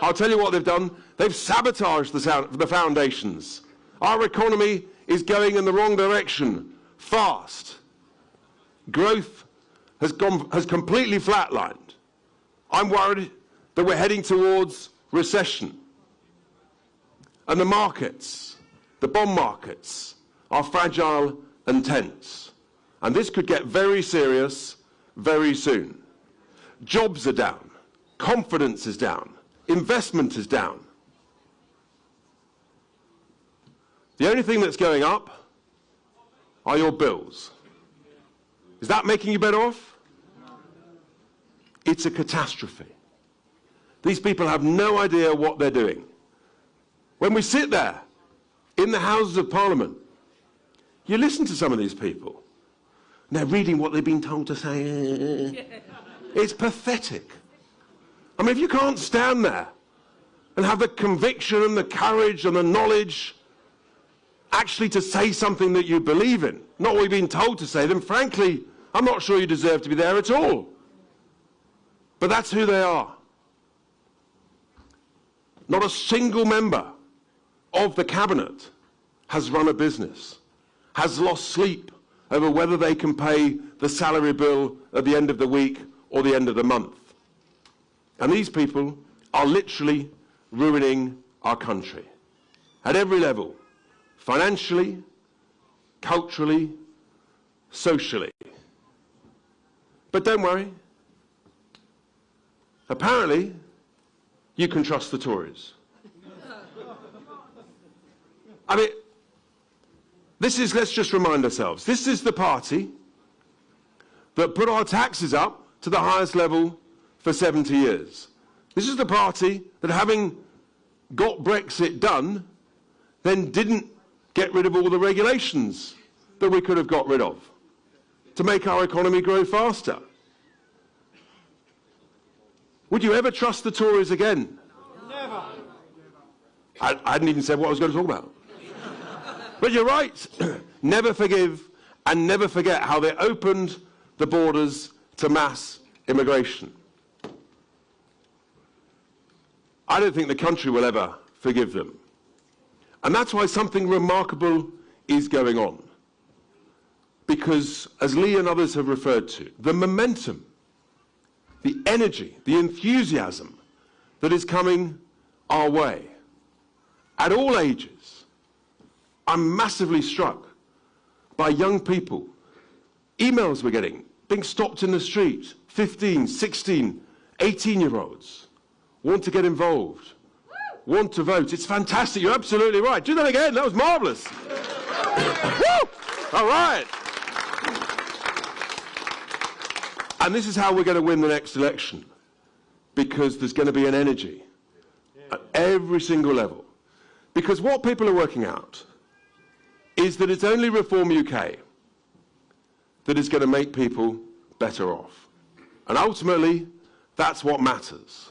I'll tell you what they've done. They've sabotaged the foundations. Our economy is going in the wrong direction, fast. Growth has completely flatlined. I'm worried that we're heading towards recession. And the markets, the bond markets, are fragile and tense. And this could get very serious very soon. jobs are down, confidence is down, investment is down. The only thing that's going up are your bills. Is that making you better off? It's a catastrophe. These people have no idea what they're doing. When we sit there in the Houses of Parliament, you listen to some of these people, and they're reading what they've been told to say. It's pathetic. I mean, if you can't stand there and have the conviction and the courage and the knowledge actually to say something that you believe in, not what you've been told to say, then frankly, I'm not sure you deserve to be there at all. But that's who they are. Not a single member of the cabinet has run a business, has lost sleep over whether they can pay the salary bill at the end of the week or the end of the month. And these people are literally ruining our country at every level, financially, culturally, socially. But don't worry. Apparently, you can trust the Tories. I mean, let's just remind ourselves, this is the party that put our taxes up to the highest level for 70 years. This is the party that, having got Brexit done, then didn't get rid of all the regulations that we could have got rid of to make our economy grow faster. Would you ever trust the Tories again? Never. I hadn't even said what I was going to talk about. But you're right. Never forgive and never forget how they opened the borders to mass immigration. I don't think the country will ever forgive them. And that's why something remarkable is going on. Because, as Lee and others have referred to, the momentum, the energy, the enthusiasm that is coming our way at all ages. I'm massively struck by young people, emails we're getting, being stopped in the street, 15, 16, 18-year-olds want to get involved, want to vote. It's fantastic. You're absolutely right. Do that again. That was marvellous. Woo! All right. And this is how we're going to win the next election, because there's going to be an energy at every single level. Because what people are working out is that it's only Reform UK that is going to make people better off. And ultimately, that's what matters.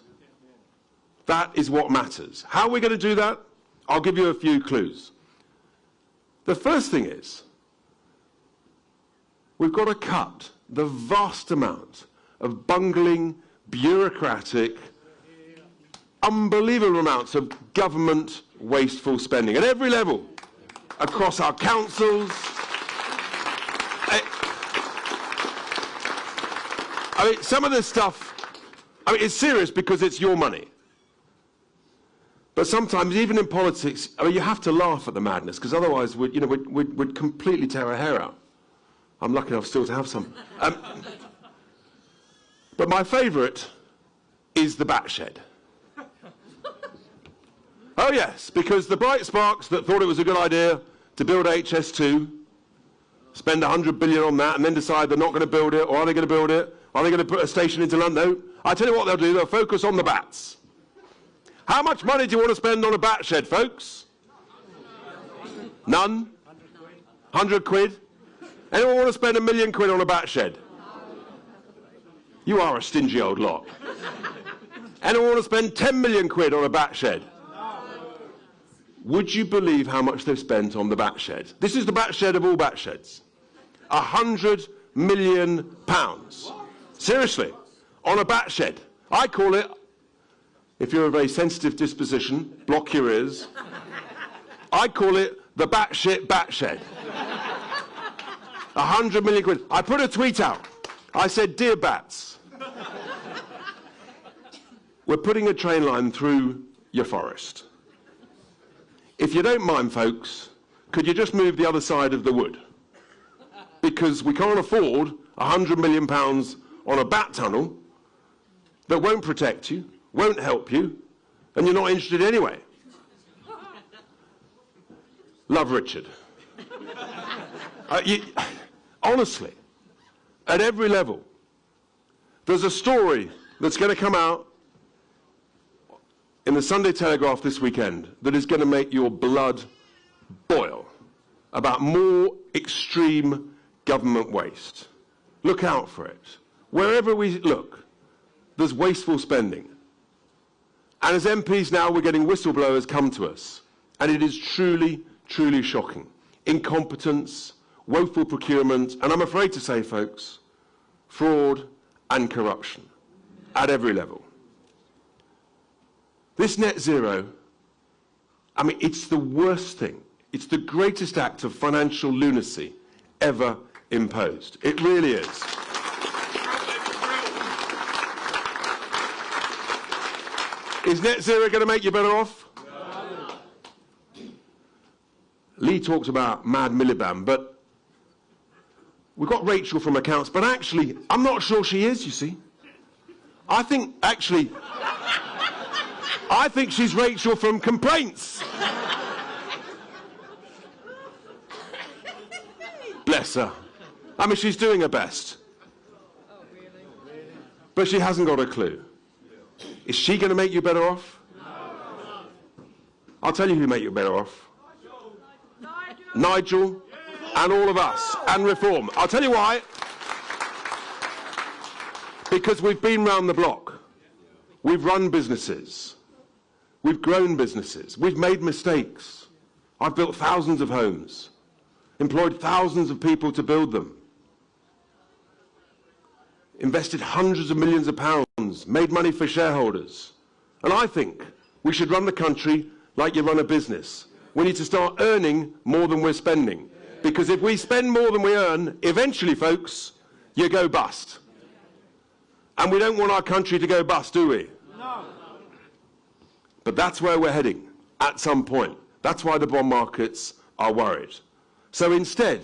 That is what matters. How are we going to do that? I'll give you a few clues. The first thing is, we've got to cut the vast amount of bungling, bureaucratic, unbelievable amounts of government wasteful spending at every level, across our councils. I mean, some of this stuff, I mean, it's serious because it's your money. But sometimes, even in politics, I mean, you have to laugh at the madness, because otherwise we'd completely tear our hair out. I'm lucky enough still to have some. But my favourite is the bat shed. Oh yes, because the bright sparks that thought it was a good idea to build HS2, spend 100 billion on that, and then decide they're not going to build it, or are they going to build it? Are they going to put a station into London? No. I tell you what they'll do, they'll focus on the bats. How much money do you want to spend on a bat shed, folks? None? 100 quid? Anyone want to spend £1 million on a bat shed? You are a stingy old lot. Anyone want to spend 10 million quid on a bat shed? Would you believe how much they've spent on the bat shed? This is the bat shed of all bat sheds. £100 million. Seriously, on a bat shed. I call it, if you're a very sensitive disposition, block your ears. I call it the batshit bat shed. 100 million quid. I put a tweet out. I said, dear bats, we're putting a train line through your forest. If you don't mind, folks, could you just move the other side of the wood? Because we can't afford £100 million on a bat tunnel that won't protect you, won't help you, and you're not interested anyway. Love Richard. Honestly, at every level, there's a story that's going to come out in the Sunday Telegraph this weekend that is going to make your blood boil about more extreme government waste. Look out for it. Wherever we look, there's wasteful spending. And as MPs now, we're getting whistleblowers come to us. And it is truly, truly shocking. Incompetence, woeful procurement, and I'm afraid to say, folks, fraud and corruption at every level. This net zero, I mean, it's the worst thing. It's the greatest act of financial lunacy ever imposed. It really is. Is net zero going to make you better off? No. Lee talks about Mad Miliband, but we've got Rachel from accounts, but actually, I'm not sure she is, you see. I think she's Rachel from complaints. Bless her. I mean, she's doing her best. Oh, really? But she hasn't got a clue. Is she going to make you better off? No. I'll tell you who make you better off. Nigel and all of us, and Reform. I'll tell you why. Because we've been round the block. We've run businesses. We've grown businesses. We've made mistakes. I've built thousands of homes, employed thousands of people to build them, invested hundreds of millions of pounds, made money for shareholders. And I think we should run the country like you run a business. We need to start earning more than we're spending. Because if we spend more than we earn, eventually, folks, you go bust. And we don't want our country to go bust, do we? No. But that's where we're heading at some point. That's why the bond markets are worried. So instead,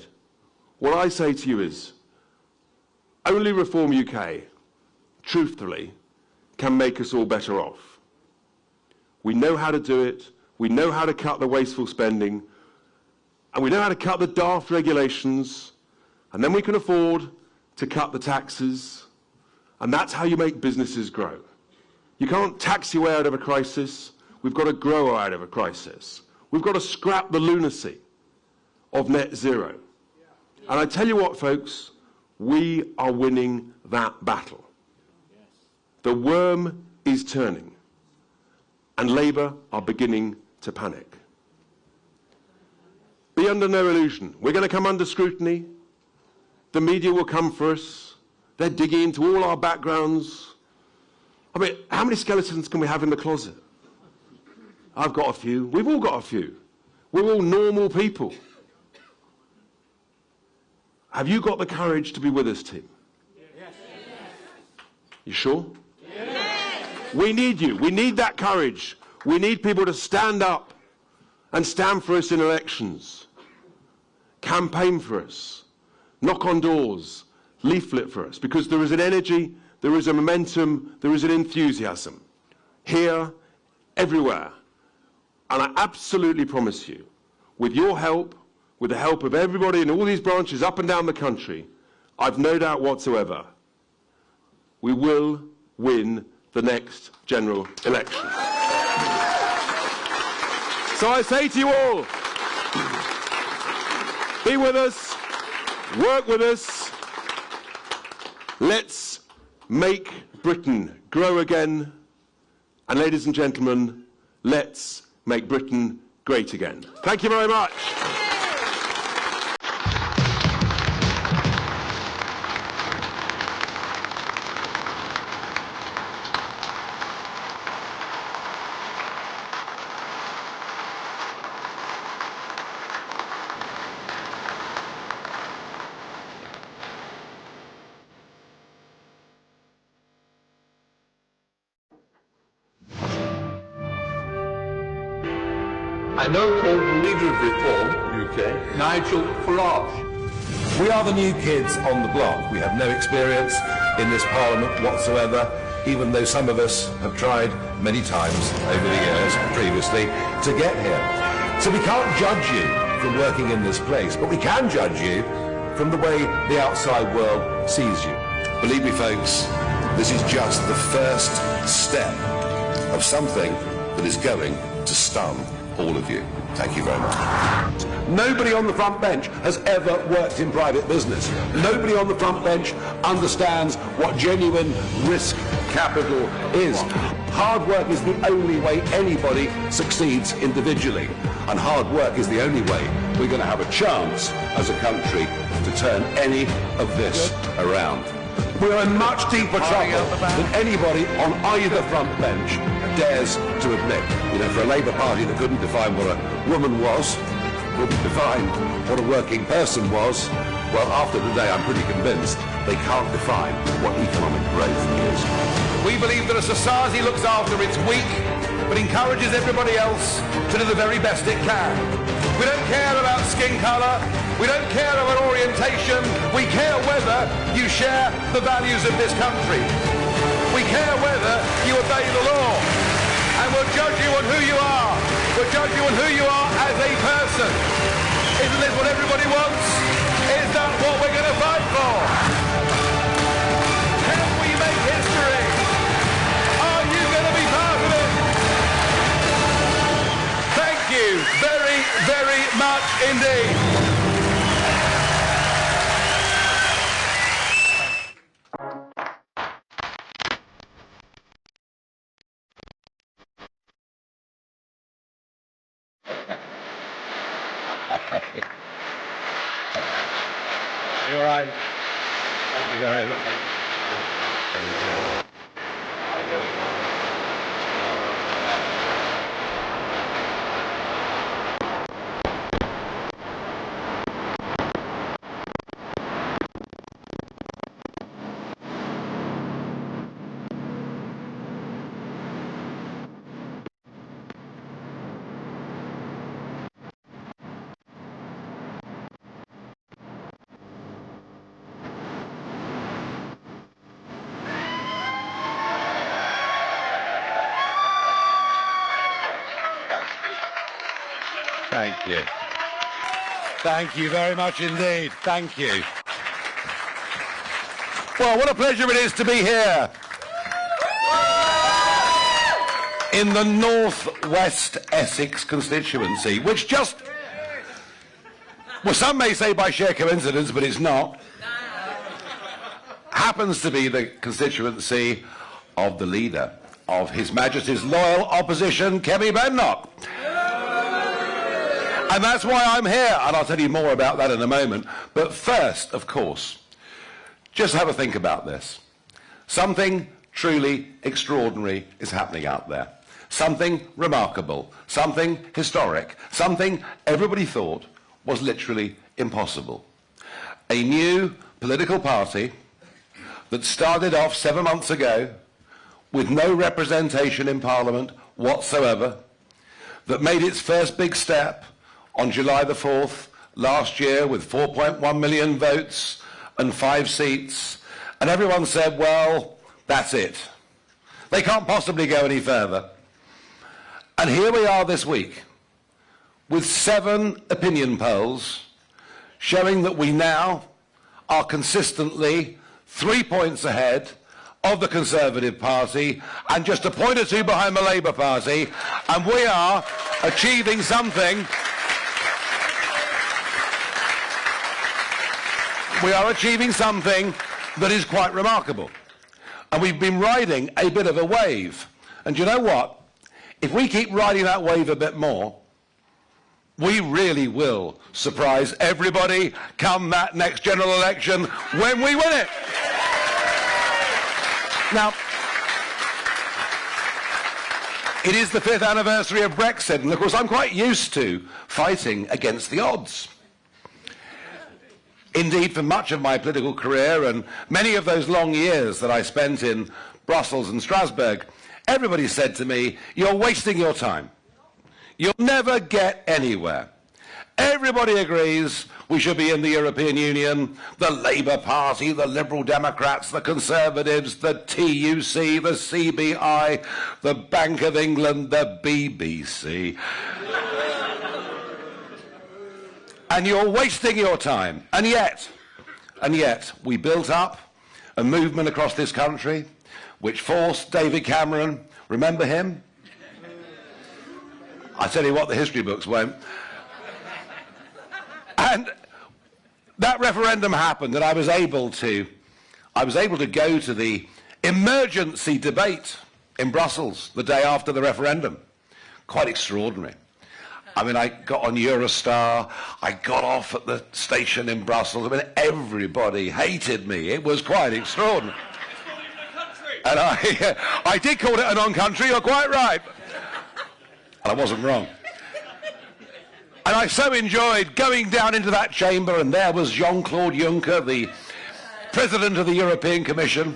what I say to you is, only Reform UK, truthfully, can make us all better off. We know how to do it, we know how to cut the wasteful spending, and we know how to cut the daft regulations, and then we can afford to cut the taxes, and that's how you make businesses grow. You can't tax your way out of a crisis, we've got to grow out of a crisis. We've got to scrap the lunacy of net zero. And I tell you what, folks, we are winning that battle. The worm is turning, and Labour are beginning to panic. Be under no illusion. We're going to come under scrutiny. The media will come for us. They're digging into all our backgrounds. I mean, how many skeletons can we have in the closet? I've got a few. We've all got a few. We're all normal people. Have you got the courage to be with us, team? Yes. You sure? Yes. We need you. We need that courage. We need people to stand up and stand for us in elections. Campaign for us. Knock on doors. Leaflet for us. Because there is an energy, there is a momentum, there is an enthusiasm. Here, everywhere. And I absolutely promise you, with your help, with the help of everybody in all these branches up and down the country, I've no doubt whatsoever, we will win the next general election. So I say to you all, be with us, work with us, let's make Britain grow again, and ladies and gentlemen, let's make Britain great again. Thank you very much. I now call the leader of Reform UK, Nigel Farage. We are the new kids on the block. We have no experience in this Parliament whatsoever. even though some of us have tried many times over the years previously to get here. So we can't judge you from working in this place, but we can judge you from the way the outside world sees you. Believe me, folks, this is just the first step of something that is going to stun all of you. Thank you very much. Nobody on the front bench has ever worked in private business. Nobody on the front bench understands what genuine risk capital is. Hard work is the only way anybody succeeds individually. And hard work is the only way we're going to have a chance as a country to turn any of this around. We're in much deeper trouble than anybody on either front bench dares to admit. You know, for a Labour Party that couldn't define what a woman was, couldn't define what a working person was, well, after today, I'm pretty convinced they can't define what economic growth is. We believe that a society looks after its weak, but encourages everybody else to do the very best it can. We don't care about skin colour, we don't care about orientation, we care whether you share the values of this country. We care whether you obey the law, and we'll judge you on who you are. We'll judge you on who you are as a person. Isn't this what everybody wants? Is that what we're going to fight for? Can we make history? Are you going to be part of it? Thank you very, very much indeed. You're right. Thank you very much. Thank you. Thank you very much indeed. Thank you. Well, what a pleasure it is to be here in the North West Essex constituency, which just, well, some may say by sheer coincidence, but it's not, happens to be the constituency of the leader of His Majesty's loyal opposition, Kemi Badenoch. And that's why I'm here, and I'll tell you more about that in a moment. But first, of course, just have a think about this. Something truly extraordinary is happening out there. Something remarkable, something historic, something everybody thought was literally impossible. A new political party that started off 7 months ago with no representation in Parliament whatsoever, that made its first big step on July the 4th last year with 4.1 million votes and 5 seats, and everyone said, well, that's it. They can't possibly go any further. And here we are this week with 7 opinion polls showing that we now are consistently 3 points ahead of the Conservative Party and just a point or 2 behind the Labour Party, and we are achieving something. We are achieving something that is quite remarkable. And we've been riding a bit of a wave. And you know what? If we keep riding that wave a bit more, we really will surprise everybody come that next general election when we win it. Now, it is the 5th anniversary of Brexit, and of course I'm quite used to fighting against the odds. Indeed, for much of my political career and many of those long years that I spent in Brussels and Strasbourg, everybody said to me, you're wasting your time. You'll never get anywhere. Everybody agrees we should be in the European Union. The Labour Party, the Liberal Democrats, the Conservatives, the TUC, the CBI, the Bank of England, the BBC. And you're wasting your time. And yet, we built up a movement across this country which forced David Cameron, remember him? I tell you what, the history books won't. And that referendum happened, and I was able to go to the emergency debate in Brussels the day after the referendum. Quite extraordinary. I mean, I got on Eurostar, I got off at the station in Brussels. I mean, everybody hated me. It was quite extraordinary. And I did call it a non-country, you're quite right. And I wasn't wrong. And I so enjoyed going down into that chamber, and there was Jean-Claude Juncker, the President of the European Commission,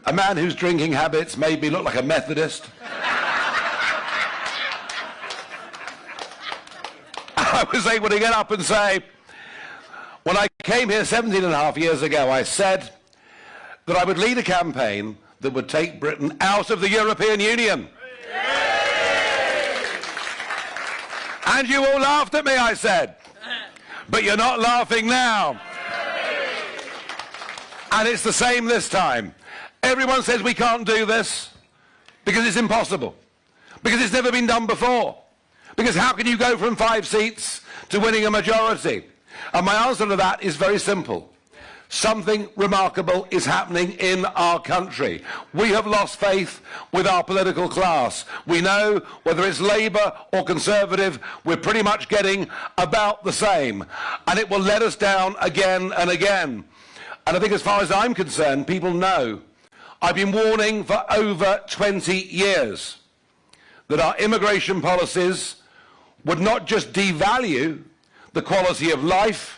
a man whose drinking habits made me look like a Methodist. I was able to get up and say, when I came here 17.5 years ago, I said that I would lead a campaign that would take Britain out of the European Union. And you all laughed at me, I said. But you're not laughing now. And it's the same this time. Everyone says we can't do this because it's impossible. Because it's never been done before. Because how can you go from 5 seats to winning a majority? And my answer to that is very simple. Something remarkable is happening in our country. We have lost faith with our political class. We know whether it's Labour or Conservative, we're pretty much getting about the same. And it will let us down again and again. And I think as far as I'm concerned, people know I've been warning for over 20 years that our immigration policies would not just devalue the quality of life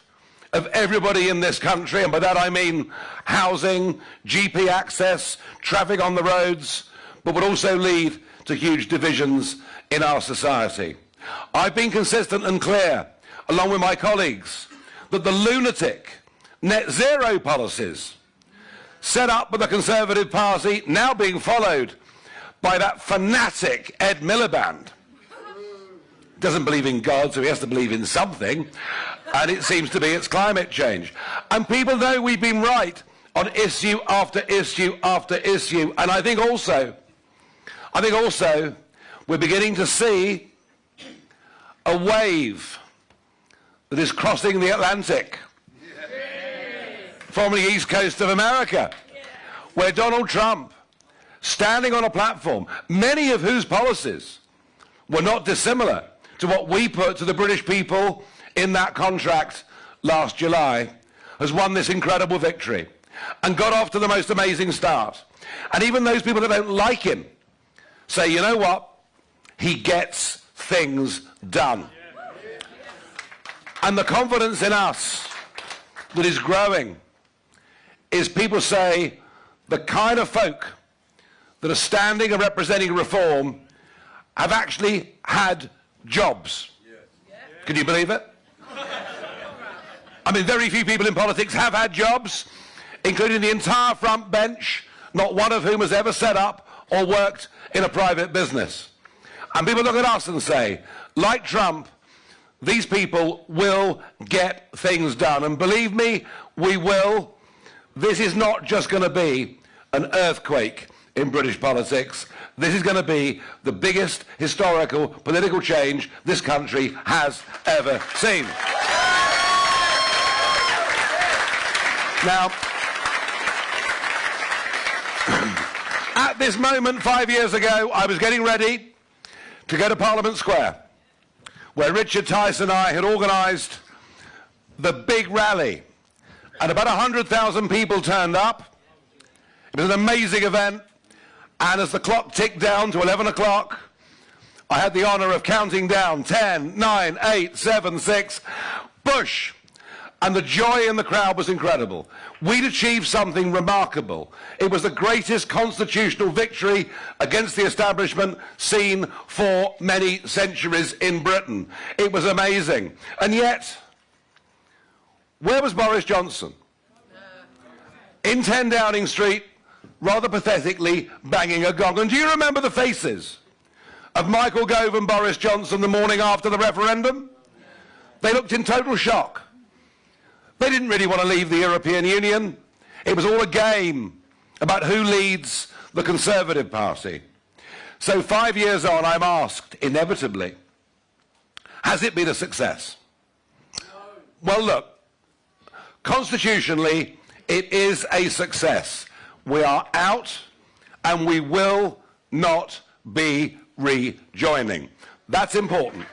of everybody in this country, and by that I mean housing, GP access, traffic on the roads, but would also lead to huge divisions in our society. I've been consistent and clear, along with my colleagues, that the lunatic net zero policies set up by the Conservative Party, now being followed by that fanatic Ed Miliband, doesn't believe in God, so he has to believe in something, and it seems to be it's climate change. And people know we've been right on issue after issue after issue, and I think also we're beginning to see a wave that is crossing the Atlantic from the east coast of America, where Donald Trump, standing on a platform, many of whose policies were not dissimilar to what we put to the British people in that contract last July, has won this incredible victory and got off to the most amazing start. And even those people that don't like him say, you know what, he gets things done. And the confidence in us that is growing is people say the kind of folk that are standing and representing reform have actually had jobs. Can you believe it? I mean, very few people in politics have had jobs, including the entire front bench, not one of whom has ever set up or worked in a private business. And people look at us and say, like Trump, these people will get things done. And believe me, we will. This is not just going to be an earthquake in British politics. This is going to be the biggest historical political change this country has ever seen. Now, at this moment 5 years ago, I was getting ready to go to Parliament Square, where Richard Tice and I had organised the big rally, and about 100,000 people turned up. It was an amazing event. And as the clock ticked down to 11 o'clock, I had the honour of counting down 10, 9, 8, 7, 6, Bush. and the joy in the crowd was incredible. We'd achieved something remarkable. It was the greatest constitutional victory against the establishment seen for many centuries in Britain. It was amazing. And yet, where was Boris Johnson? In 10 Downing Street, rather pathetically banging a gong. And do you remember the faces of Michael Gove and Boris Johnson the morning after the referendum? They looked in total shock. They didn't really want to leave the European Union. It was all a game about who leads the Conservative Party. So 5 years on, I'm asked, inevitably, has it been a success? Well, look, constitutionally, it is a success. We are out, and we will not be rejoining. That's important.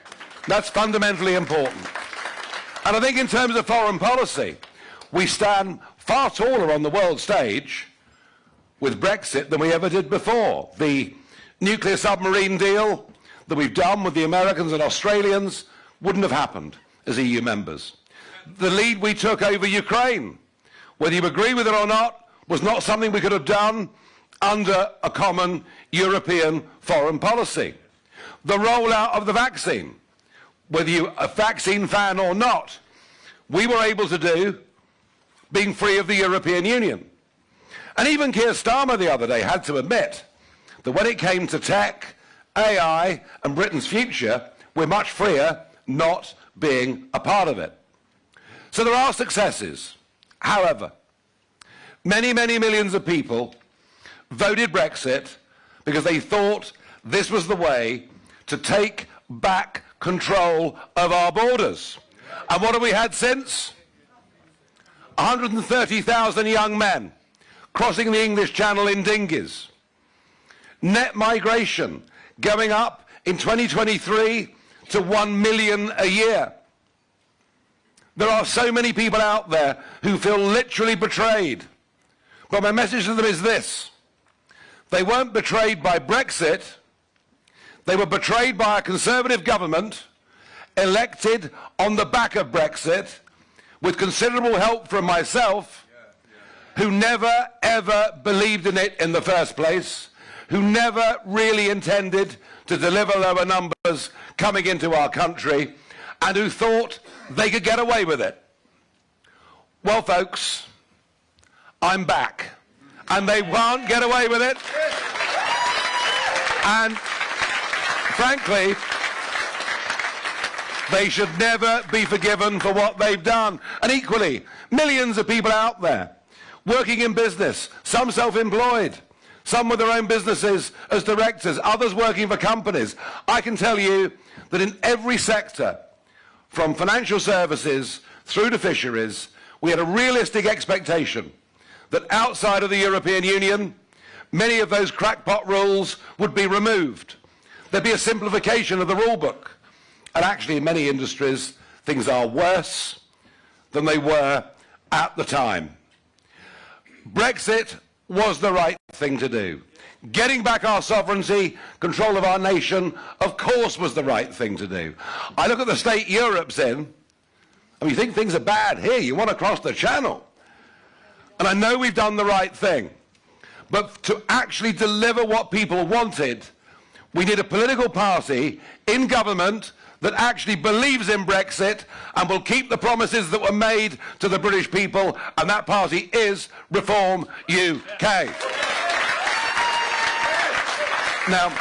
That's fundamentally important. And I think in terms of foreign policy, we stand far taller on the world stage with Brexit than we ever did before. The nuclear submarine deal that we've done with the Americans and Australians wouldn't have happened as EU members. The lead we took over Ukraine, whether you agree with it or not, was not something we could have done under a common European foreign policy. The rollout of the vaccine, whether you're a vaccine fan or not, we were able to do being free of the European Union. And even Keir Starmer the other day had to admit that when it came to tech, AI and Britain's future, we're much freer not being a part of it. So there are successes. However, many, many millions of people voted Brexit because they thought this was the way to take back control of our borders. And what have we had since? 130,000 young men crossing the English Channel in dinghies. Net migration going up in 2023 to 1 million a year. There are so many people out there who feel literally betrayed. But my message to them is this: they weren't betrayed by Brexit. They were betrayed by a Conservative government elected on the back of Brexit with considerable help from myself, who never ever believed in it in the first place, who never really intended to deliver lower numbers coming into our country, and who thought they could get away with it. Well, folks, I'm back, and they won't get away with it. And frankly, they should never be forgiven for what they've done. And equally, millions of people out there working in business, some self-employed, some with their own businesses as directors, others working for companies. I can tell you that in every sector, from financial services through to fisheries, we had a realistic expectation that outside of the European Union, many of those crackpot rules would be removed. There'd be a simplification of the rule book. And actually, in many industries, things are worse than they were at the time. Brexit was the right thing to do. Getting back our sovereignty, control of our nation, of course, was the right thing to do. I look at the state Europe's in, and you think things are bad here. You want to cross the channel. And I know we've done the right thing. But to actually deliver what people wanted, we need a political party in government that actually believes in Brexit and will keep the promises that were made to the British people, and that party is Reform UK. Now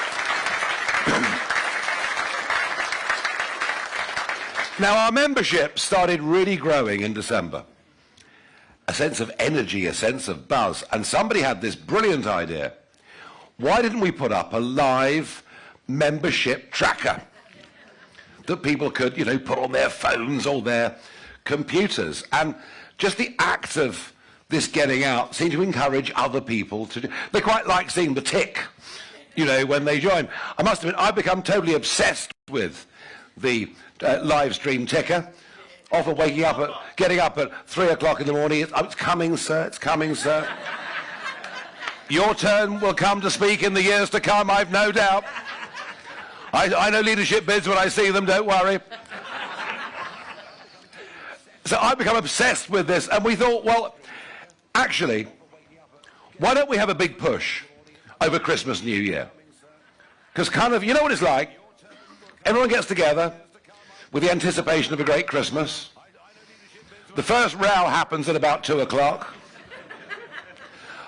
our membership started really growing in December. A sense of energy, a sense of buzz, and somebody had this brilliant idea. Why didn't we put up a live membership tracker that people could, you know, put on their phones or their computers? And just the act of this getting out seemed to encourage other people to do. They quite like seeing the tick, you know, when they join. I must admit, I've become totally obsessed with the live stream ticker. Often waking up getting up at 3 o'clock in the morning. It's coming, sir. It's coming, sir. Your turn will come to speak in the years to come, I've no doubt. I know leadership bids when I see them, don't worry. So I've become obsessed with this, and we thought, well, actually, why don't we have a big push over Christmas, New Year? Because kind of, you know what it's like? Everyone gets together with the anticipation of a great Christmas. The first row happens at about 2 o'clock.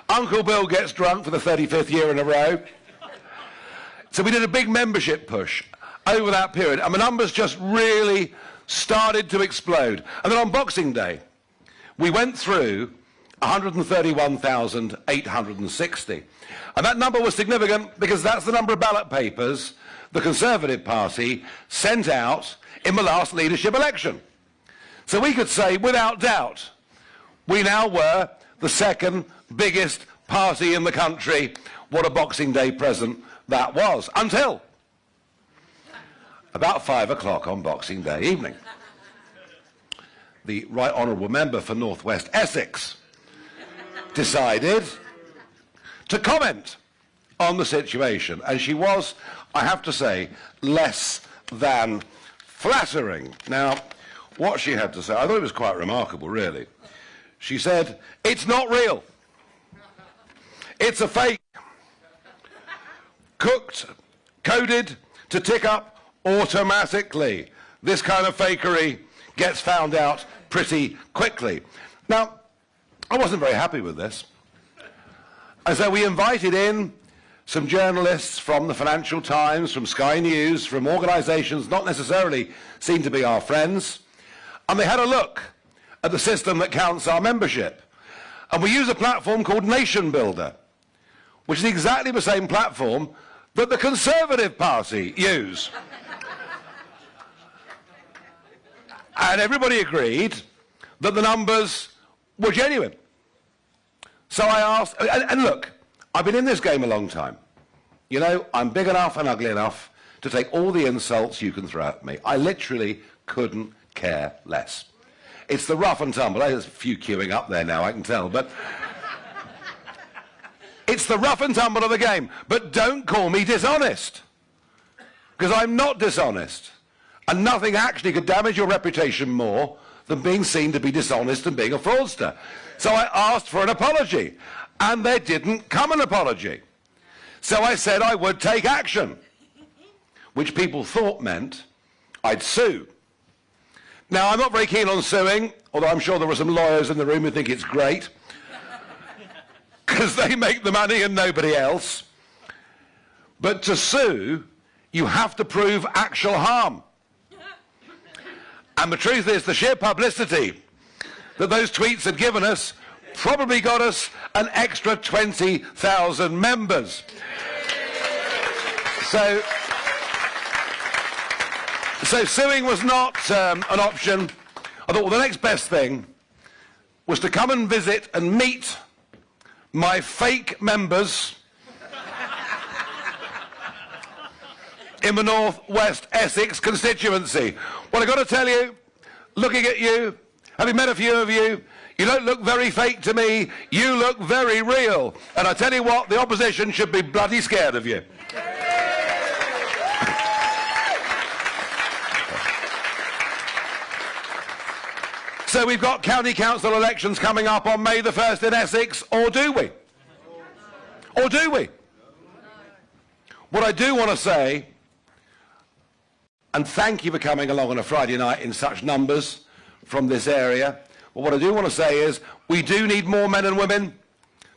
Uncle Bill gets drunk for the 35th year in a row. So we did a big membership push over that period, and the numbers just really started to explode. And then on Boxing Day, we went through 131,860. And that number was significant because that's the number of ballot papers the Conservative Party sent out in the last leadership election. So we could say, without doubt, we now were the second biggest party in the country. What a Boxing Day present that was, until about 5 o'clock on Boxing Day evening. The Right Honourable Member for North West Essex decided to comment on the situation, and she was, I have to say, less than flattering. Now, what she had to say, I thought it was quite remarkable, really. She said, "It's not real. It's a fake. Cooked, coded to tick up automatically. This kind of fakery gets found out pretty quickly." Now, I wasn't very happy with this. And so we invited in some journalists from the Financial Times, from Sky News, from organisations not necessarily seen to be our friends, and they had a look at the system that counts our membership. And we use a platform called Nation Builder, which is exactly the same platform that the Conservative Party use. And everybody agreed that the numbers were genuine. So I asked, and look, I've been in this game a long time. You know, I'm big enough and ugly enough to take all the insults you can throw at me. I literally couldn't care less. It's the rough and tumble. There's a few queuing up there now, I can tell, but it's the rough and tumble of the game. But don't call me dishonest, because I'm not dishonest. And nothing actually could damage your reputation more than being seen to be dishonest and being a fraudster. So I asked for an apology, and there didn't come an apology. So I said I would take action, which people thought meant I'd sue. Now, I'm not very keen on suing, although I'm sure there are some lawyers in the room who think it's great, because they make the money and nobody else. But to sue, you have to prove actual harm. And the truth is, the sheer publicity that those tweets had given us probably got us an extra 20,000 members. So suing was not an option. I thought, well, the next best thing was to come and visit and meet my fake members in the North West Essex constituency. Well, I've got to tell you, looking at you, having met a few of you, you don't look very fake to me, you look very real. And I tell you what, the opposition should be bloody scared of you. So we've got county council elections coming up on May the 1st in Essex, or do we? Or do we? What I do want to say, and thank you for coming along on a Friday night in such numbers from this area, but what I do want to say is we do need more men and women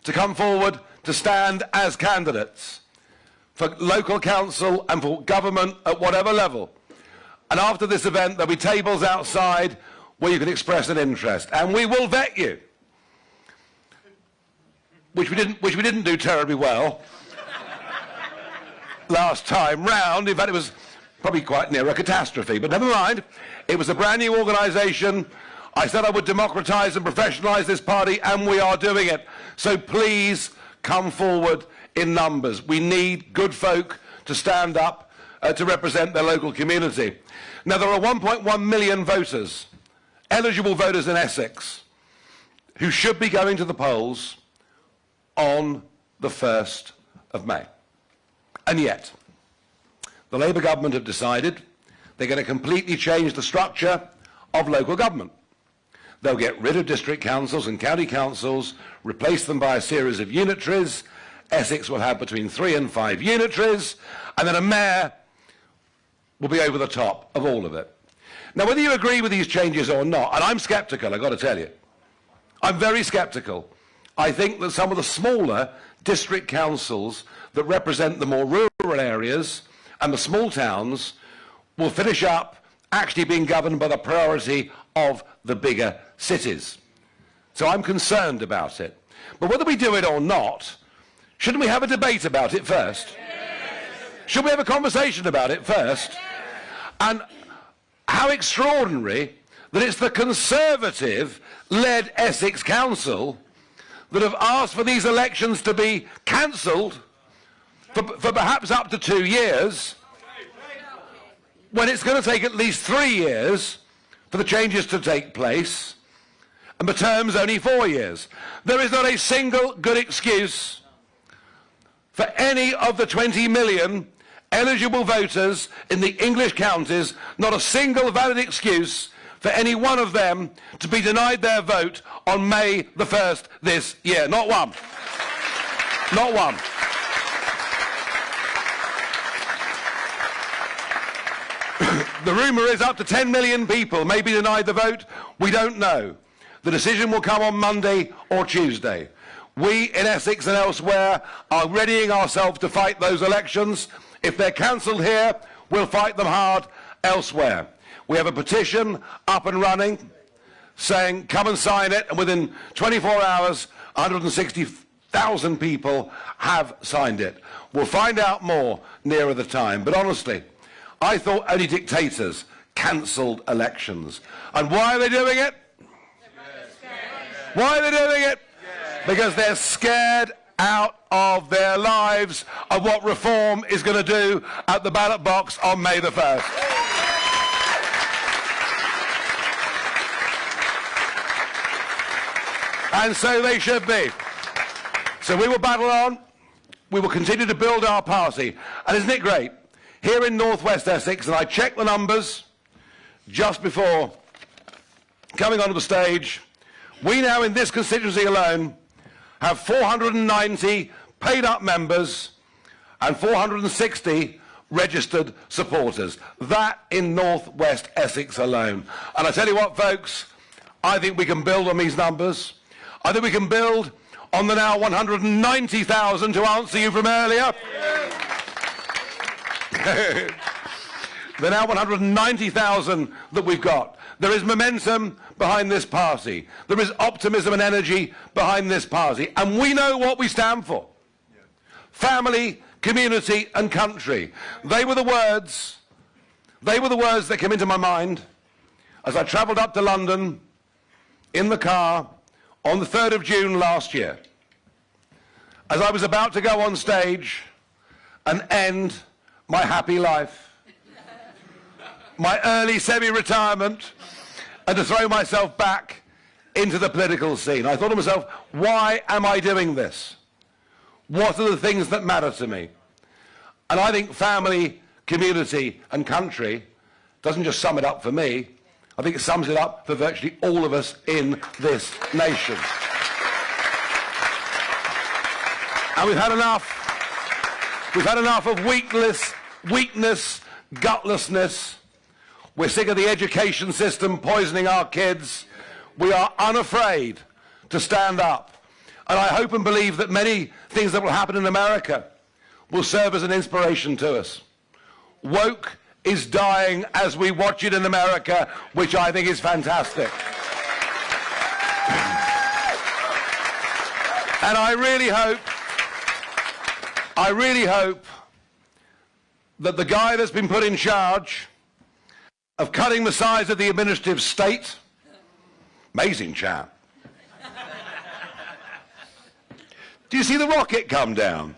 to come forward to stand as candidates for local council and for government at whatever level. And after this event, there'll be tables outside where you can express an interest, and we will vet you, which we didn't do terribly well last time round. In fact, it was probably quite near a catastrophe, but never mind. It was a brand new organisation. I said I would democratise and professionalise this party, and we are doing it. So please come forward in numbers. We need good folk to stand up to represent their local community. Now, there are 1.1 million voters, eligible voters in Essex, who should be going to the polls on the 1st of May. And yet, the Labour government have decided they're going to completely change the structure of local government. They'll get rid of district councils and county councils, replace them by a series of unitaries. Essex will have between 3 and 5 unitaries, and then a mayor will be over the top of all of it. Now, whether you agree with these changes or not, and I'm sceptical, I've got to tell you, I'm very sceptical. I think that some of the smaller district councils that represent the more rural areas and the small towns will finish up actually being governed by the priority of the bigger cities. So I'm concerned about it. But whether we do it or not, shouldn't we have a debate about it first? Yes. Should we have a conversation about it first? Yes. And how extraordinary that it's the Conservative-led Essex Council that have asked for these elections to be cancelled for perhaps up to 2 years, when it's going to take at least 3 years for the changes to take place, and the term's only 4 years. There is not a single good excuse for any of the 20 million eligible voters in the English counties, not a single valid excuse for any one of them to be denied their vote on May the 1st this year. Not one. Not one. The rumour is up to 10 million people may be denied the vote. We don't know. The decision will come on Monday or Tuesday. We in Essex and elsewhere are readying ourselves to fight those elections. If they're cancelled here, we'll fight them hard elsewhere. We have a petition up and running saying come and sign it, and within 24 hours 160,000 people have signed it. We'll find out more nearer the time. But honestly, I thought only dictators cancelled elections. And why are they doing it? Why are they doing it? Because they're scared out of their lives of what reform is going to do at the ballot box on May the 1st. And so they should be. So we will battle on. We will continue to build our party. And isn't it great? Here in northwest Essex, and I checked the numbers just before coming onto the stage, we now in this constituency alone have 490 paid-up members and 460 registered supporters. That in northwest Essex alone. And I tell you what, folks, I think we can build on these numbers. I think we can build on the now 190,000 to answer you from earlier. The now 190,000 that we've got. There is momentum behind this party. There is optimism and energy behind this party. And we know what we stand for. Family, community and country. They were the words that came into my mind as I travelled up to London in the car on the 3rd of June last year. As I was about to go on stage and end my happy life, my early semi-retirement, and to throw myself back into the political scene. I thought to myself, why am I doing this? What are the things that matter to me? And I think family, community and country doesn't just sum it up for me, I think it sums it up for virtually all of us in this nation. And we've had enough. We've had enough of weakness, gutlessness. We're sick of the education system poisoning our kids. We are unafraid to stand up. And I hope and believe that many things that will happen in America will serve as an inspiration to us. Woke is dying as we watch it in America, which I think is fantastic. And I really hope that the guy that's been put in charge of cutting the size of the administrative state, amazing chap. Do you see the rocket come down?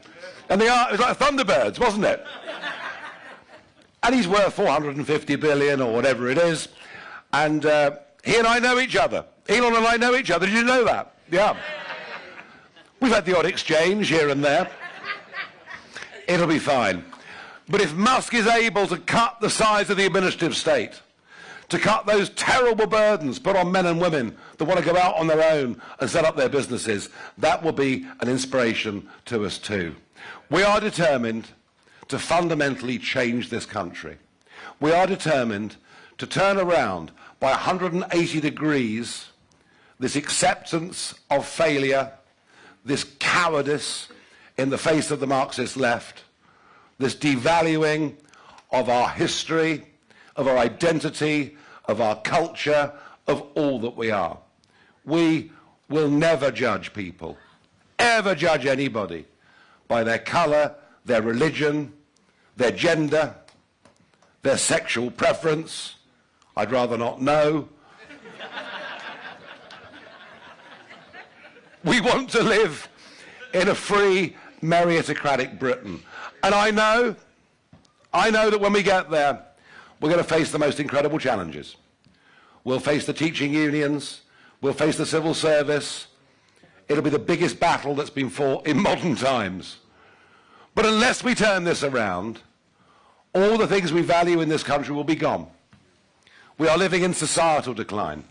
And it was like Thunderbirds, wasn't it? And he's worth 450 billion or whatever it is. And he and I know each other. Elon and I know each other. Did you know that? Yeah. We've had the odd exchange here and there. It'll be fine. But if Musk is able to cut the size of the administrative state, to cut those terrible burdens put on men and women that want to go out on their own and set up their businesses. That will be an inspiration to us too. We are determined to fundamentally change this country. We are determined to turn around by 180 degrees this acceptance of failure, this cowardice in the face of the Marxist left, this devaluing of our history, of our identity, of our culture, of all that we are. We will never judge people, ever judge anybody by their colour, their religion, their gender, their sexual preference. I'd rather not know. We want to live in a free, meritocratic Britain. And I know that when we get there, we're going to face the most incredible challenges. We'll face the teaching unions, we'll face the civil service. It'll be the biggest battle that's been fought in modern times. But unless we turn this around, all the things we value in this country will be gone. We are living in societal decline.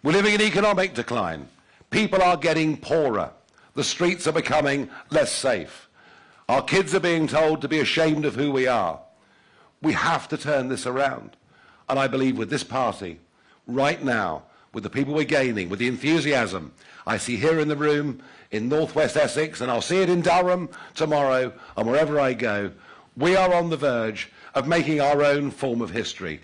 We're living in economic decline. People are getting poorer. The streets are becoming less safe. Our kids are being told to be ashamed of who we are. We have to turn this around. And I believe with this party, right now, with the people we're gaining, with the enthusiasm I see here in the room, in northwest Essex, and I'll see it in Durham tomorrow, and wherever I go, we are on the verge of making our own form of history.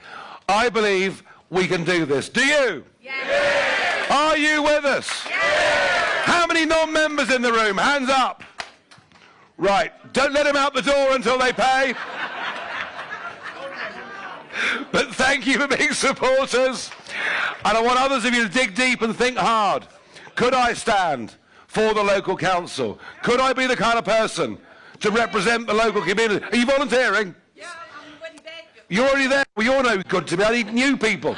I believe we can do this. Do you? Yes. Are you with us? Yes. How many non-members in the room? Hands up. Right. Don't let them out the door until they pay. But thank you for being supporters. And I want others of you to dig deep and think hard. Could I stand for the local council? Could I be the kind of person to represent the local community? Are you volunteering? Yeah, I'm already there. You're already there? Well, you're no good to me. I need new people.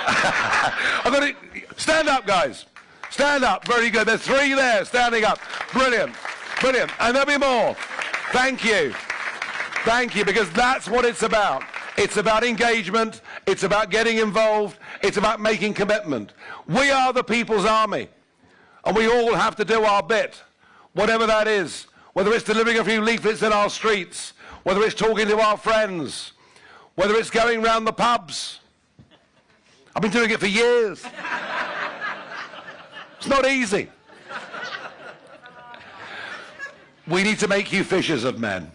I've got to stand up, guys. Stand up. Very good. There's 3 there standing up. Brilliant. Brilliant. And there'll be more. Thank you. Thank you, because that's what it's about. It's about engagement. It's about getting involved. It's about making commitment. We are the people's army, and we all have to do our bit, whatever that is, whether it's delivering a few leaflets in our streets, whether it's talking to our friends, whether it's going round the pubs. I've been doing it for years. It's not easy. We need to make you fishers of men.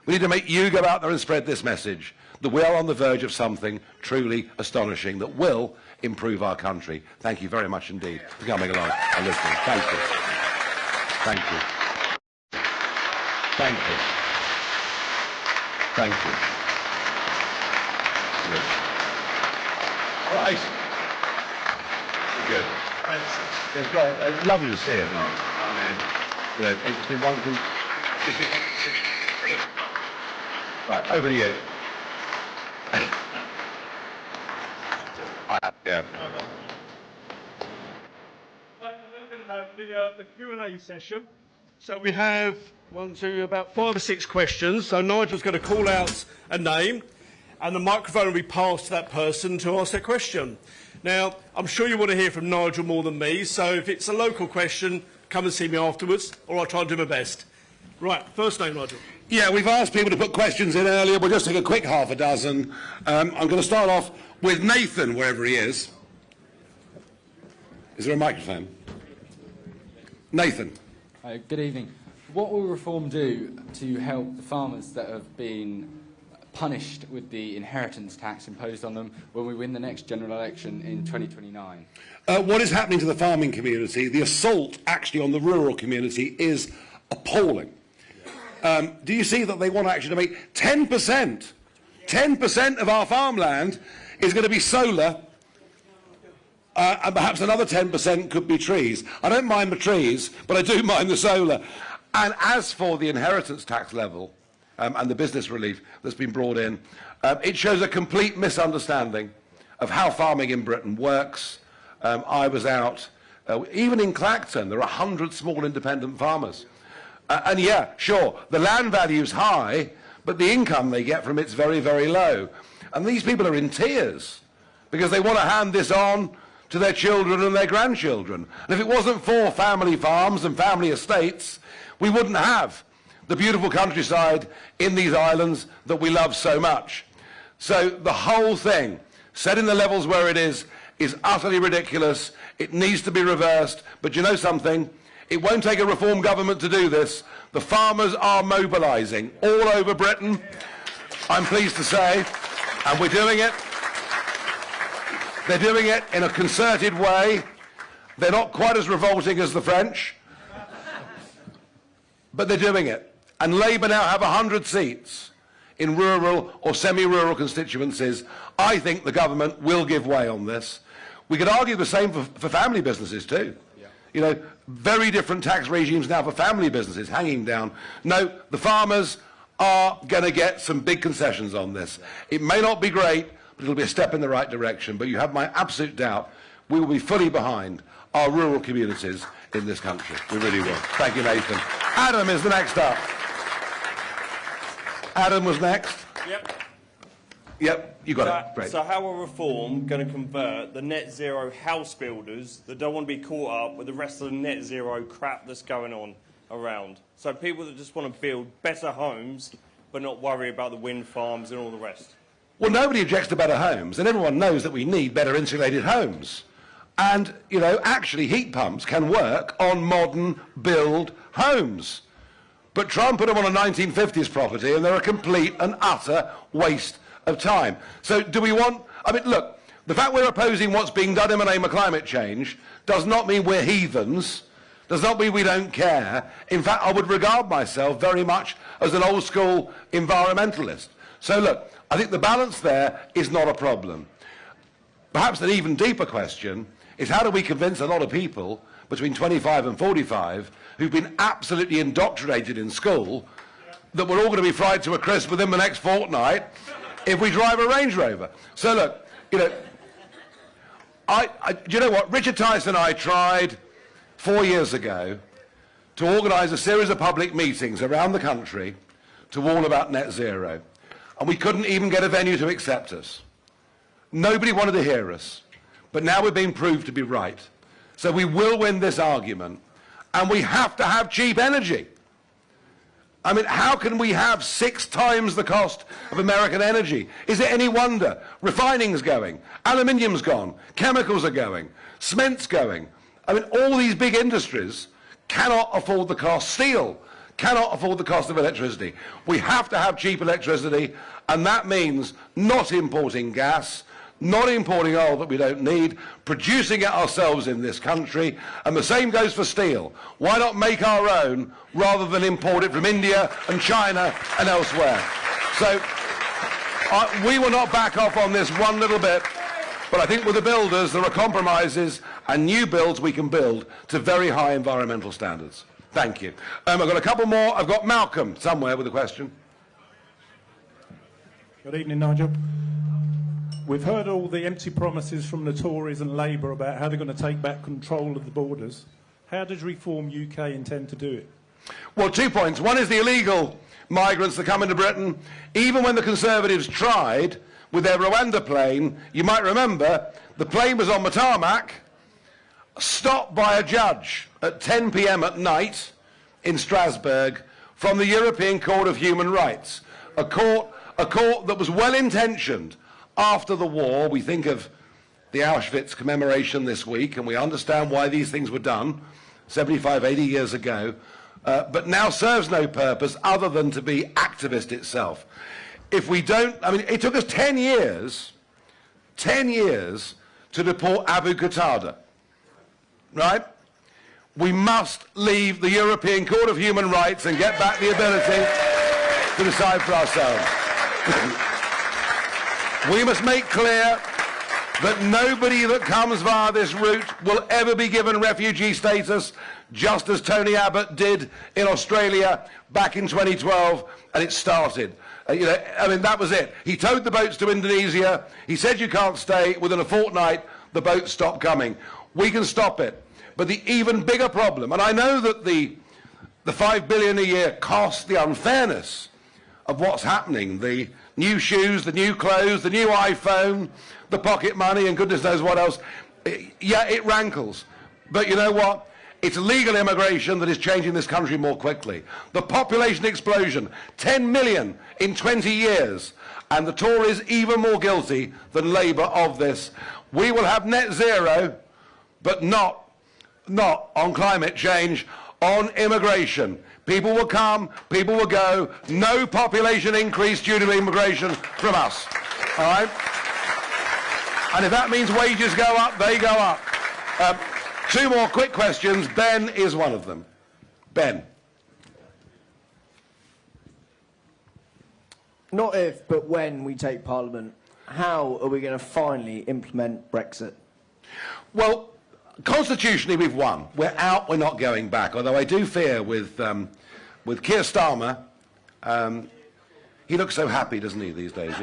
We need to make you go out there and spread this message that we are on the verge of something truly astonishing that will improve our country. Thank you very much indeed for coming along and listening. Thank you. Thank you. Thank you. Thank you. Good. Right. Good. It's great. Lovely to see you. It's been wonderful. Right, over to you. Yeah. The Q&A session. So we have about 5 or 6 questions. So Nigel's going to call out a name, and the microphone will be passed to that person to ask their question. Now, I'm sure you want to hear from Nigel more than me, so if it's a local question, come and see me afterwards, or I'll try and do my best. Right, first name, Nigel. Yeah, we've asked people to put questions in earlier. We'll just take a quick half a dozen. I'm going to start off with Nathan, wherever he is. Is there a microphone? Nathan. Good evening. What will reform do to help the farmers that have been punished with the inheritance tax imposed on them when we win the next general election in 2029? What is happening to the farming community, the assault actually on the rural community, is appalling. Do you see that they want actually to make 10%? 10% of our farmland is going to be solar, and perhaps another 10% could be trees. I don't mind the trees, but I do mind the solar. And as for the inheritance tax level and the business relief that's been brought in, it shows a complete misunderstanding of how farming in Britain works. I was out, even in Clacton, there are 100 small independent farmers. And yeah, sure, the land value's high, but the income they get from it's very, very low. And these people are in tears because they want to hand this on to their children and their grandchildren. And if it wasn't for family farms and family estates, we wouldn't have the beautiful countryside in these islands that we love so much. So the whole thing, setting the levels where it is utterly ridiculous. It needs to be reversed. But you know something? It won't take a reform government to do this. The farmers are mobilising all over Britain, I'm pleased to say, and we're doing it. They're doing it in a concerted way. They're not quite as revolting as the French, but they're doing it. And Labour now have 100 seats in rural or semi-rural constituencies. I think the government will give way on this. We could argue the same for family businesses too. Yeah. You know, very different tax regimes now for family businesses hanging down. No, the farmers are going to get some big concessions on this. It may not be great, but it'll be a step in the right direction. But you have my absolute doubt we will be fully behind our rural communities in this country. We really will. Thank you, Nathan. Adam is the next up. Adam was next. Yep. Yep, you got it. Great. So how are reform going to convert the net zero house builders that don't want to be caught up with the rest of the net zero crap that's going on around? So people that just want to build better homes but not worry about the wind farms and all the rest. Well, nobody objects to better homes, and everyone knows that we need better insulated homes. And, you know, actually heat pumps can work on modern build homes. But try and put them on a 1950s property and they're a complete and utter waste of time. So do we want... I mean, look, the fact we're opposing what's being done in the name of climate change does not mean we're heathens, does not mean we don't care. In fact, I would regard myself very much as an old-school environmentalist. So look, I think the balance there is not a problem. Perhaps an even deeper question is how do we convince a lot of people between 25 and 45 who've been absolutely indoctrinated in school that we're all going to be fried to a crisp within the next fortnight if we drive a Range Rover. So look, you know, do you know what? Richard Tice and I tried 4 years ago to organise a series of public meetings around the country to warn about net zero. And we couldn't even get a venue to accept us. Nobody wanted to hear us. But now we're being proved to be right. So we will win this argument. And we have to have cheap energy. I mean, how can we have 6 times the cost of American energy? Is it any wonder? Refining's going, aluminium's gone, chemicals are going, cement's going. I mean, all these big industries cannot afford the cost. Steel cannot afford the cost of electricity. We have to have cheap electricity, and that means not importing gas, not importing oil that we don't need, producing it ourselves in this country, and the same goes for steel. Why not make our own rather than import it from India and China and elsewhere? So we will not back off on this one little bit, but I think with the builders there are compromises and new builds we can build to very high environmental standards. Thank you. I've got a couple more. I've got Malcolm somewhere with a question. Good evening, Nigel. We've heard all the empty promises from the Tories and Labour about how they're going to take back control of the borders. How does Reform UK intend to do it? Well, 2 points. One is the illegal migrants that come into Britain. Even when the Conservatives tried with their Rwanda plane, you might remember, the plane was on the tarmac, stopped by a judge at 10 p.m. at night in Strasbourg from the European Court of Human Rights, a court that was well-intentioned. After the war, we think of the Auschwitz commemoration this week, and we understand why these things were done 75, 80 years ago, but now serves no purpose other than to be activist itself. If we don't, I mean, it took us 10 years to deport Abu Qatada, right? We must leave the European Court of Human Rights and get back the ability to decide for ourselves. We must make clear that nobody that comes via this route will ever be given refugee status, just as Tony Abbott did in Australia back in 2012, and it started. You know, I mean, that was it. He towed the boats to Indonesia. He said you can't stay. Within a fortnight, the boats stopped coming. We can stop it. But the even bigger problem, and I know that the $5 billion a year cost, the unfairness of what's happening, the new shoes, the new clothes, the new iPhone, the pocket money, and goodness knows what else. Yeah, it rankles. But you know what? It's legal immigration that is changing this country more quickly. The population explosion, 10 million in 20 years, and the Tories even more guilty than Labour of this. We will have net zero, but not on climate change, on immigration. People will come, people will go, no population increase due to immigration from us. All right? And if that means wages go up, they go up. Two more quick questions. Ben is one of them. Ben. Not if, but when we take Parliament, how are we going to finally implement Brexit? Well, constitutionally we've won. We're out, we're not going back. Although I do fear with Keir Starmer, he looks so happy, doesn't he, these days?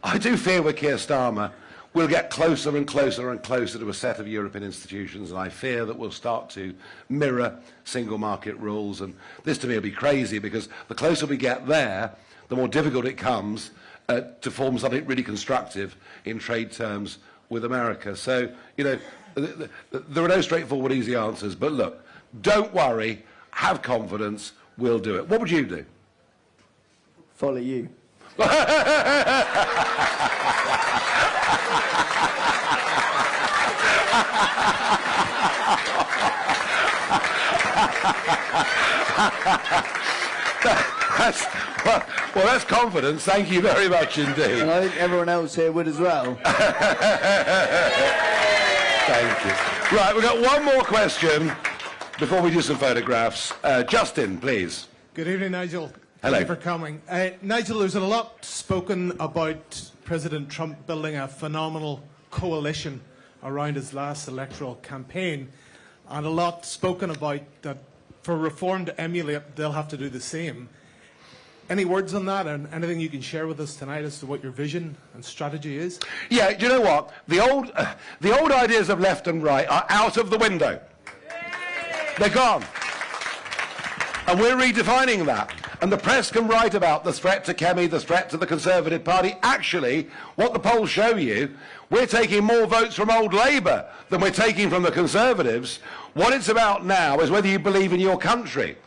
I do fear with Keir Starmer we'll get closer and closer and closer to a set of European institutions, and I fear that we'll start to mirror single market rules. And this to me will be crazy, because the closer we get there, the more difficult it comes to form something really constructive in trade terms with America. So, you know, there are no straightforward, easy answers. But look, don't worry, have confidence, we'll do it. What would you do? Follow you. Well, that's confidence. Thank you very much indeed. And I think everyone else here would as well. Thank you. Right, we've got one more question before we do some photographs. Justin, please. Good evening, Nigel. Hello. Thank you for coming. Nigel, there's a lot spoken about President Trump building a phenomenal coalition around his last electoral campaign, and a lot spoken about that for Reform to emulate, they'll have to do the same. Any words on that, and anything you can share with us tonight as to what your vision and strategy is? Yeah, do you know what? The old ideas of left and right are out of the window. They're gone. And we're redefining that. And the press can write about the threat to Kemi, the threat to the Conservative Party. Actually, what the polls show you, we're taking more votes from old Labour than we're taking from the Conservatives. What it's about now is whether you believe in your country,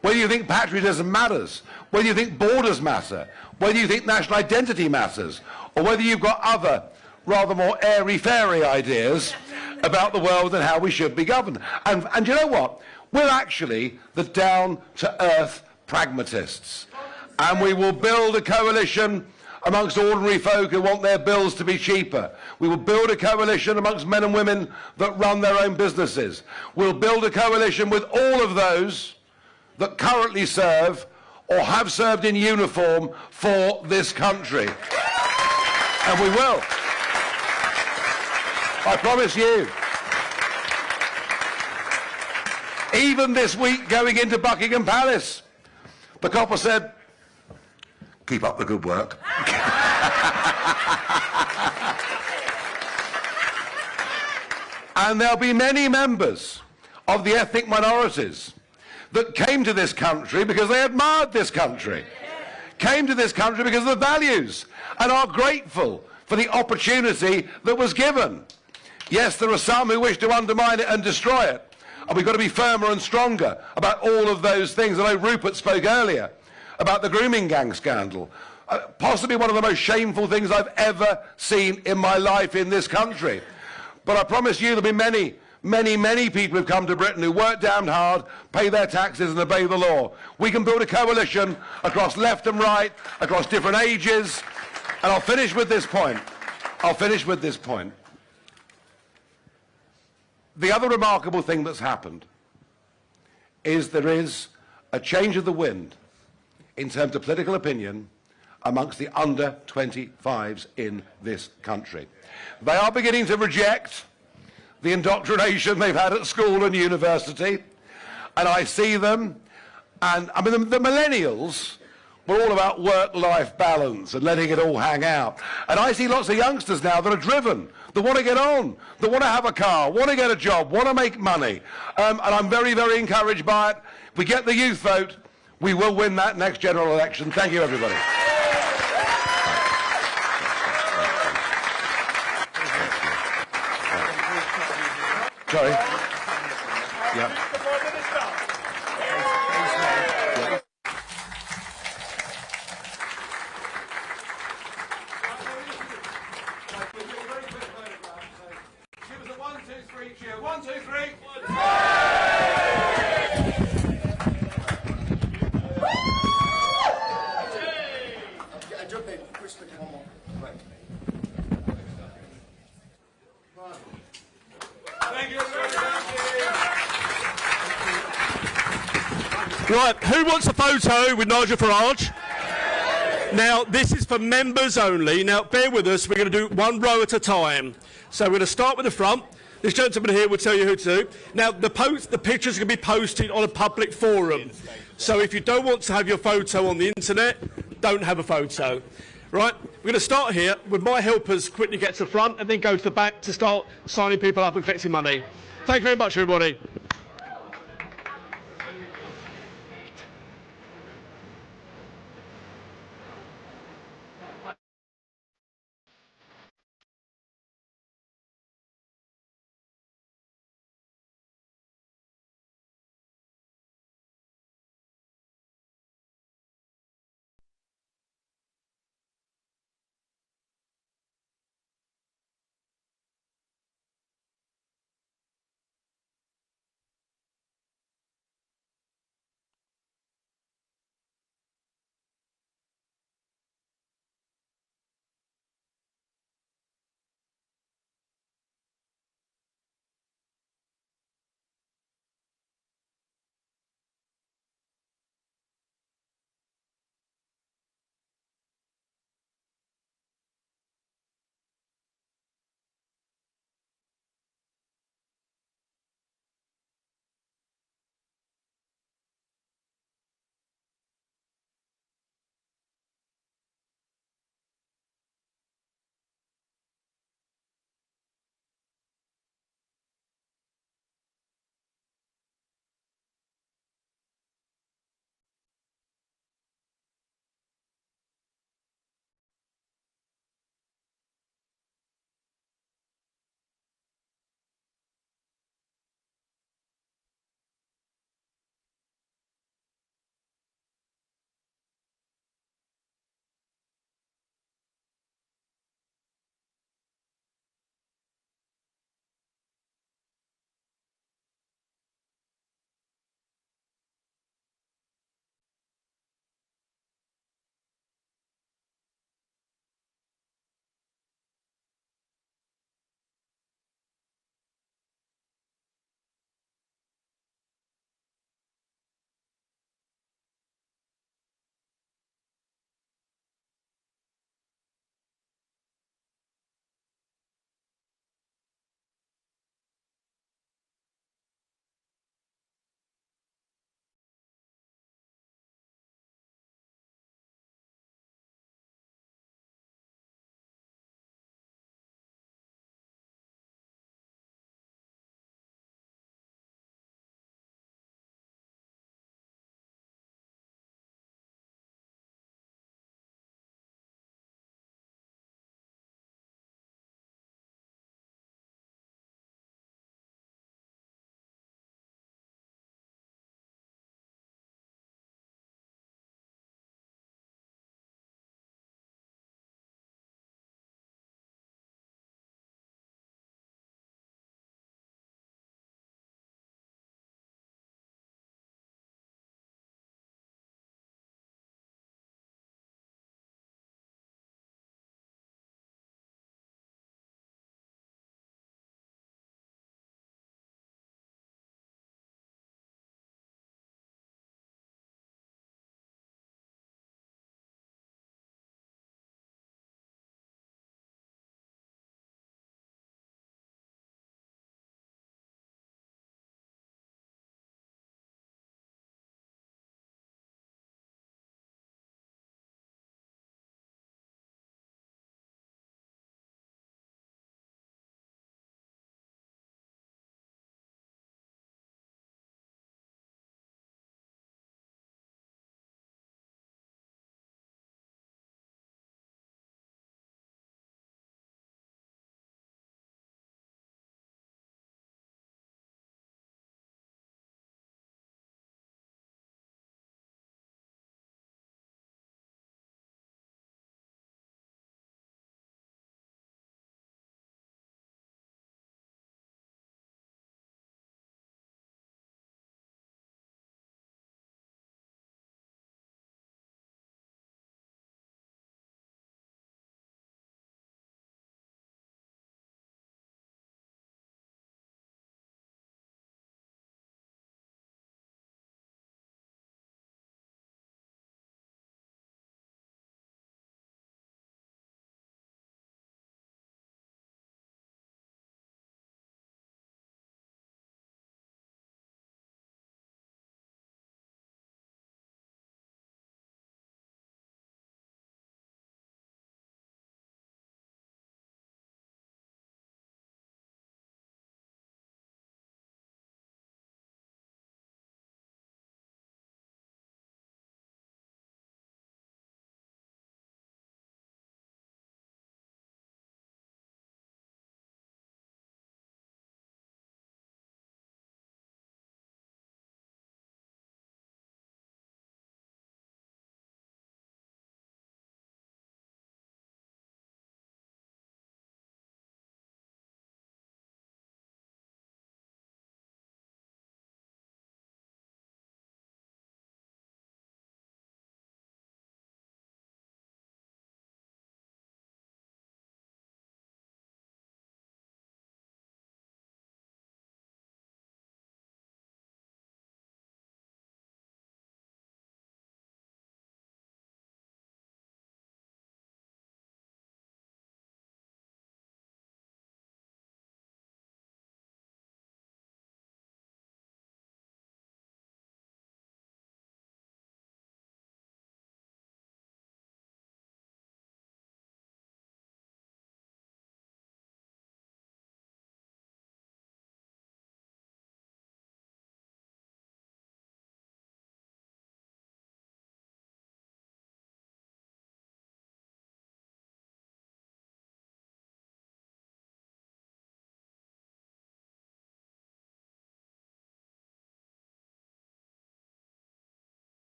whether you think patriotism matters, whether you think borders matter, whether you think national identity matters, or whether you've got other, rather more airy-fairy ideas about the world and how we should be governed. And you know what? We're actually the down-to-earth pragmatists. And we will build a coalition amongst ordinary folk who want their bills to be cheaper. We will build a coalition amongst men and women that run their own businesses. We'll build a coalition with all of those that currently serve or have served in uniform for this country. And we will. I promise you. Even this week, going into Buckingham Palace, the copper said, "Keep up the good work." And there'll be many members of the ethnic minorities that came to this country because they admired this country, came to this country because of the values, and are grateful for the opportunity that was given. Yes, there are some who wish to undermine it and destroy it. And we've got to be firmer and stronger about all of those things. I know Rupert spoke earlier about the grooming gang scandal. Possibly one of the most shameful things I've ever seen in my life in this country. But I promise you there'll be many, many, many people who've come to Britain who work damned hard, pay their taxes and obey the law. We can build a coalition across left and right, across different ages. And I'll finish with this point. The other remarkable thing that's happened is there is a change of the wind in terms of political opinion amongst the under-25s in this country. They are beginning to reject the indoctrination they've had at school and university, and I see them, and I mean the millennials were all about work-life balance and letting it all hang out. And I see lots of youngsters now that are driven, that want to get on, that want to have a car, want to get a job, want to make money. And I'm very, very encouraged by it. If we get the youth vote, We will win that next general election. Thank you, everybody. Sorry. Yeah. Give us a 1, 2, 3 cheer. 1, 2, 3. Right, who wants a photo with Nigel Farage? Now, this is for members only. Now, bear with us. We're going to do one row at a time. So we're going to start with the front. This gentleman here will tell you who to do. Now, the pictures are going to be posted on a public forum. So if you don't want to have your photo on the internet, don't have a photo. Right, we're going to start here with my helpers quickly get to the front and then go to the back to start signing people up and collecting money. Thank you very much, everybody.